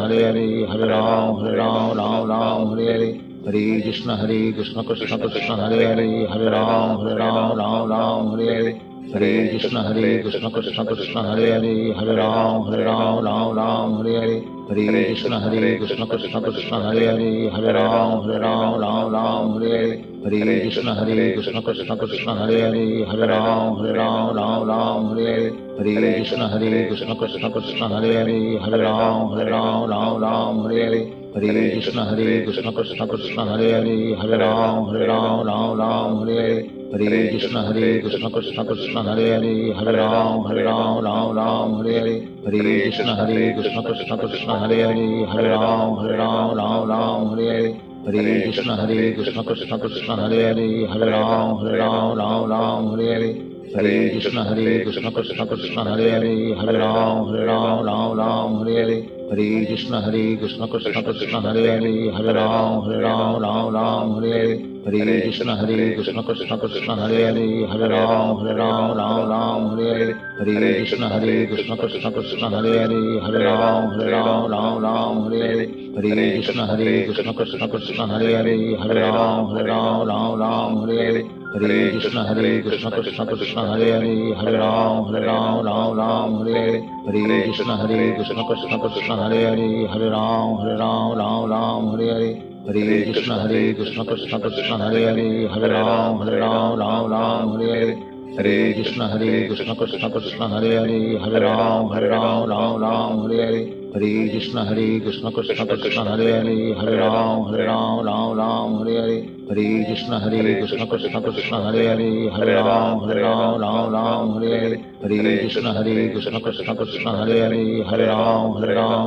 Hare, Hare Ram Ram Hare Hare. Hare Krishna Krishna Krishna Hare Hare, Hare Ram Ram Hare Hare. Hare Krishna Krishna Krishna Hare Hare, Hare Ram Ram Hare Hare. Hare Krishna Krishna Krishna Hare Hare, Hare Ram Ram Hare Hare. Hare Krishna Krishna Krishna Hare Hare, Hare Ram Ram Hare Hare. Hare Krishna Krishna Krishna Hare Hare, Hare Ram Ram Hare Hare. Hare Krishna Krishna Krishna Hare Hare, Hare Ram Ram Hare Hare. Hare Krishna Krishna Krishna Hare Hare, Hare Ram Ram Hare Hare. Hare Krishna Krishna Krishna Hare Hare, Hare Ram Ram Hare Hare. Hare Krishna Krishna Krishna Hare Hare, Hare Ram Ram Hare Hare. Hare Krishna Krishna Krishna Hare Hare, Hare Ram Ram Hare Hare. Hare Krishna Krishna Krishna Hare Hare, Hare Ram Ram Hare Hare. Hare Krishna Krishna Krishna Hare Hare, Hare Ram Ram Hare Hare. Hare Krishna Krishna Krishna Hare Hare, Hare Ram Ram Hare Hare. Hare Krishna Krishna Krishna Hare Hare, Hare Ram Ram Hare Hare. Hare Krishna Krishna Krishna Hare Hare, Hare Ram Ram Hare Hare. Hare Krishna Krishna Krishna Hare Hare, Hare Ram Ram Hare Hare. Hare Krishna Krishna Krishna Hare Hare, Hare Ram Ram Hare Hare. Hare Krishna Krishna Krishna Hare Hare, Hare Ram Ram Hare Hare. Hare Krishna Krishna Krishna Hare Hare, Hare Ram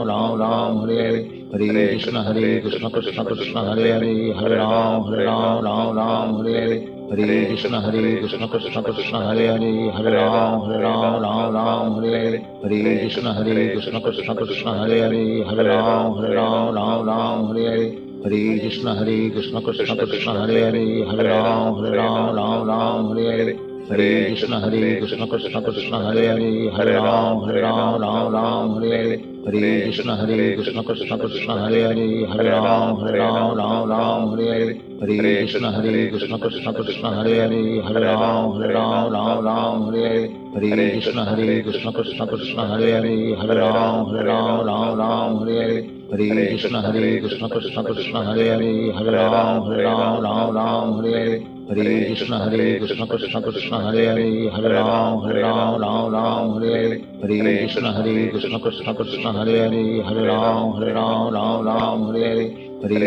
Ram Hare Hare. Hare Krishna Krishna Krishna Hare Hare, Hare Ram Ram Hare Hare. Hare Krishna Krishna Krishna Hare Hare Hare Ram Ram Ram Hare Hare Hare Krishna Krishna Krishna Hare Hare Hare Ram Ram Hare Hare Hare Krishna Krishna Krishna Hare Hare Hare Ram Ram Hare Hare Hare Krishna Krishna Krishna Hare Hare Hare Ram Ram Hare Hare Hare Krishna Krishna Krishna Hare Hare Hare Ram Ram Hare Hare Hare Krishna Krishna Krishna Hare Hare Hare Ram Ram Hare Hare Hare Krishna Krishna Krishna Hare Hare Hare Ram Ram Hare Hare Hare Krishna Krishna Krishna Hare Hare Hare Ram Ram Hare Hare Hare Krishna Krishna Krishna Hare Hare Hare Ram Ram Hare Hare Hare Krishna Krishna Krishna Hare Hare Hare Ram Ram Hare Hare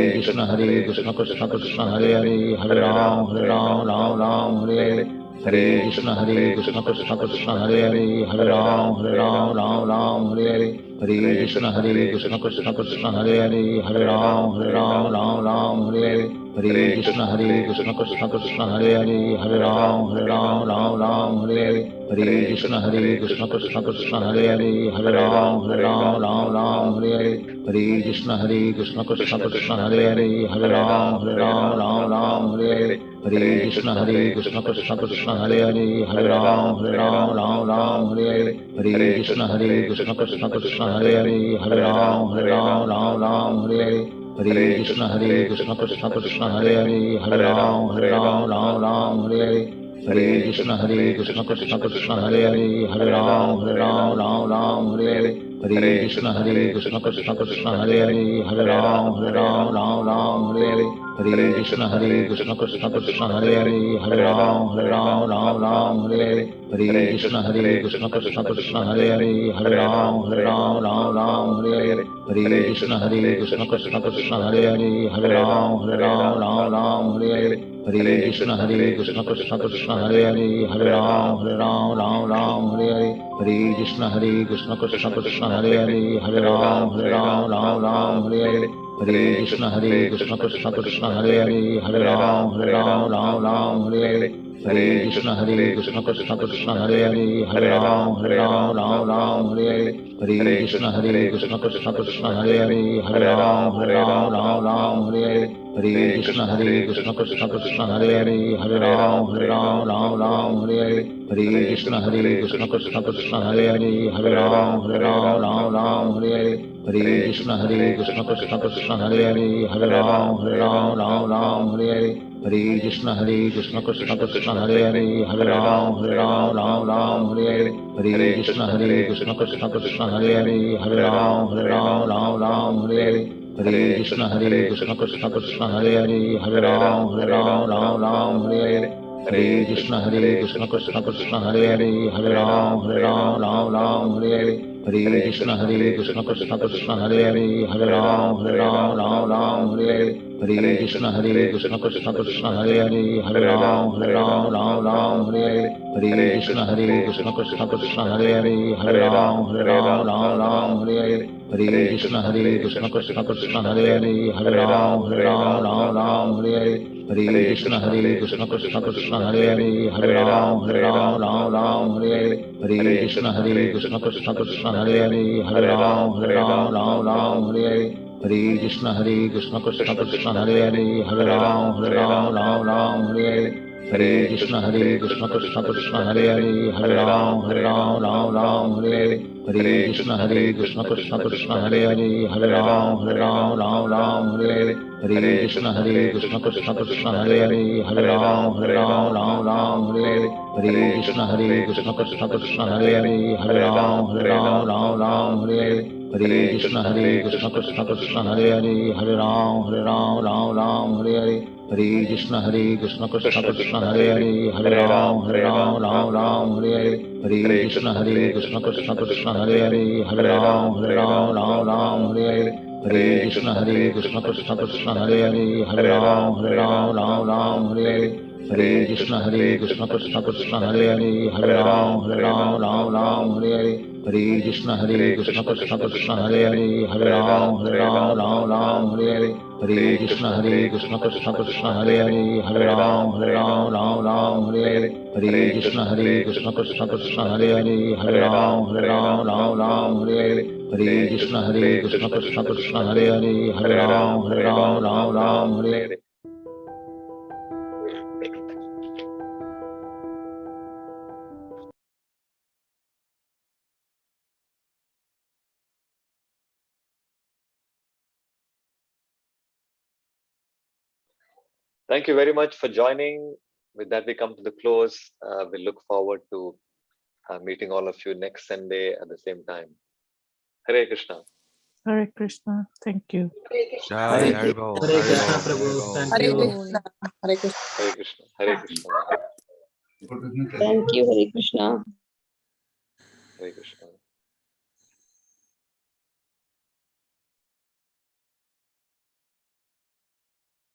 Hare Krishna Krishna Krishna Hare Hare Hare Ram Ram Hare Hare Hare Krishna Krishna Krishna Hare Hare Hare Ram Ram Hare Hare Hare Krishna Krishna Krishna Hare Hare Hare Ram Ram Hare Hare Hare Krishna Krishna Krishna Hare Hare Hare Ram Ram Hare Hare Hare Krishna Krishna Krishna Hare Hare Hare Ram Ram Hare Hare Hare Krishna Krishna Krishna Hare Hare Hare Ram Ram Hare Hare Hare Krishna Krishna Krishna Hare Hare Hare Ram Ram Hare Hare Hare Krishna Krishna Krishna Hare Hare Hare Ram Ram Hare Hare Hare Krishna Krishna Krishna Hare Hare Hare Ram Ram Hare Hare Hare Krishna Krishna Krishna Hare Hare Hare Ram Ram Hare Hare Hare Krishna Krishna Krishna Hare Hare Hare Ram Ram Hare Hare Hare Krishna Krishna Krishna Hare Hare Hare Ram Ram Hare Hare Hare Krishna Krishna Krishna Hare Hare Hare Ram Ram Hare Hare Hare Krishna Krishna Krishna Hare Hare Hare Ram Ram Hare Hare Hare Krishna Krishna Krishna Hare Hare Hare Ram Ram Hare Hare Hare Krishna Krishna Krishna Hare Hare Hare Ram Ram Hare Hare Hare Krishna Krishna Krishna Hare Hare Hare Ram Ram Hare Hare Hare Krishna Krishna Krishna Hare Hare Hare Ram Ram Hare Hare Hare Krishna Krishna Krishna Hare Hare Hare Ram Ram Hare Hare Hare Krishna Krishna Krishna Hare Hare Hare Ram Ram Hare Hare Hare Krishna Krishna Krishna Hare Hare Hare Ram Ram Hare Hare Hare Krishna Krishna Krishna Hare Hare Hare Ram Ram Hare Hare Hare Krishna Krishna Krishna Hare Hare Hare Ram Ram Hare Hare Hare Krishna Krishna Krishna Hare Hare Hare Ram Ram Hare Hare Hare Krishna Krishna Krishna Hare Hare Hare Ram Ram Hare Hare Hare Krishna Krishna Krishna Hare Hare Hare Ram Ram Hare Hare Hare Krishna Krishna Krishna Hare Hare Hare Ram Ram Hare Hare Hare Krishna Krishna Krishna Hare Hare Hare Ram Ram Hare Hare Hare Krishna Krishna Krishna Hare Hare Hare Ram Ram Hare Hare Hare Krishna Krishna Krishna Hare Hare Hare Ram Ram Hare Hare Hare Krishna Krishna Krishna Hare Hare Hare Ram Ram Hare Hare Hare Krishna Krishna Krishna Hare Hare Hare Ram Ram Hare Hare Hare Krishna Krishna Krishna Hare Hare Hare Ram Ram Hare Hare Hare Krishna Krishna Krishna Hare Hare Hare Ram Ram Hare Hare Hare Krishna Krishna Krishna Hare Hare Hare Ram Ram Hare Hare Hare Krishna Krishna Krishna Hare Hare Hare Ram Ram Hare Hare Hare Krishna Krishna Krishna Hare Hare Hare Ram Ram Hare Hare Hare Krishna Krishna Krishna Hare Hare Hare Ram Hare Hare Hare Krishna Krishna Krishna Hare Hare Hare Ram Hare Hare Hare Krishna Krishna Krishna Hare Hare Hare Ram Hare Hare Hare Krishna Krishna Krishna Hare Hare Hare Ram Ram Hare Hare Hare Krishna Krishna Krishna Hare Hare, Hare Ram Ram Ram Hare Hare. Hare Krishna Krishna Krishna Hare Hare, Hare Ram Ram Hare Hare. Hare Krishna Krishna Krishna Hare Hare, Hare Ram Ram Hare Hare. Hare Krishna Krishna Krishna Hare Hare, Hare Ram Ram Hare Hare. Hare Krishna Krishna Krishna Hare Hare, Hare Ram Ram Hare Hare. Thank you very much for joining. With that, we come to the close. We look forward to meeting all of you next Sunday at the same time. Hare Krishna. Hare Krishna. Thank you. Jai Haribol. Hare Krishna Haribol. Prabhu. Haribol. Thank Hare you. Krishna. Hare Krishna. Hare Krishna. Hare Krishna. Thank you, Hare Krishna. Hare Krishna.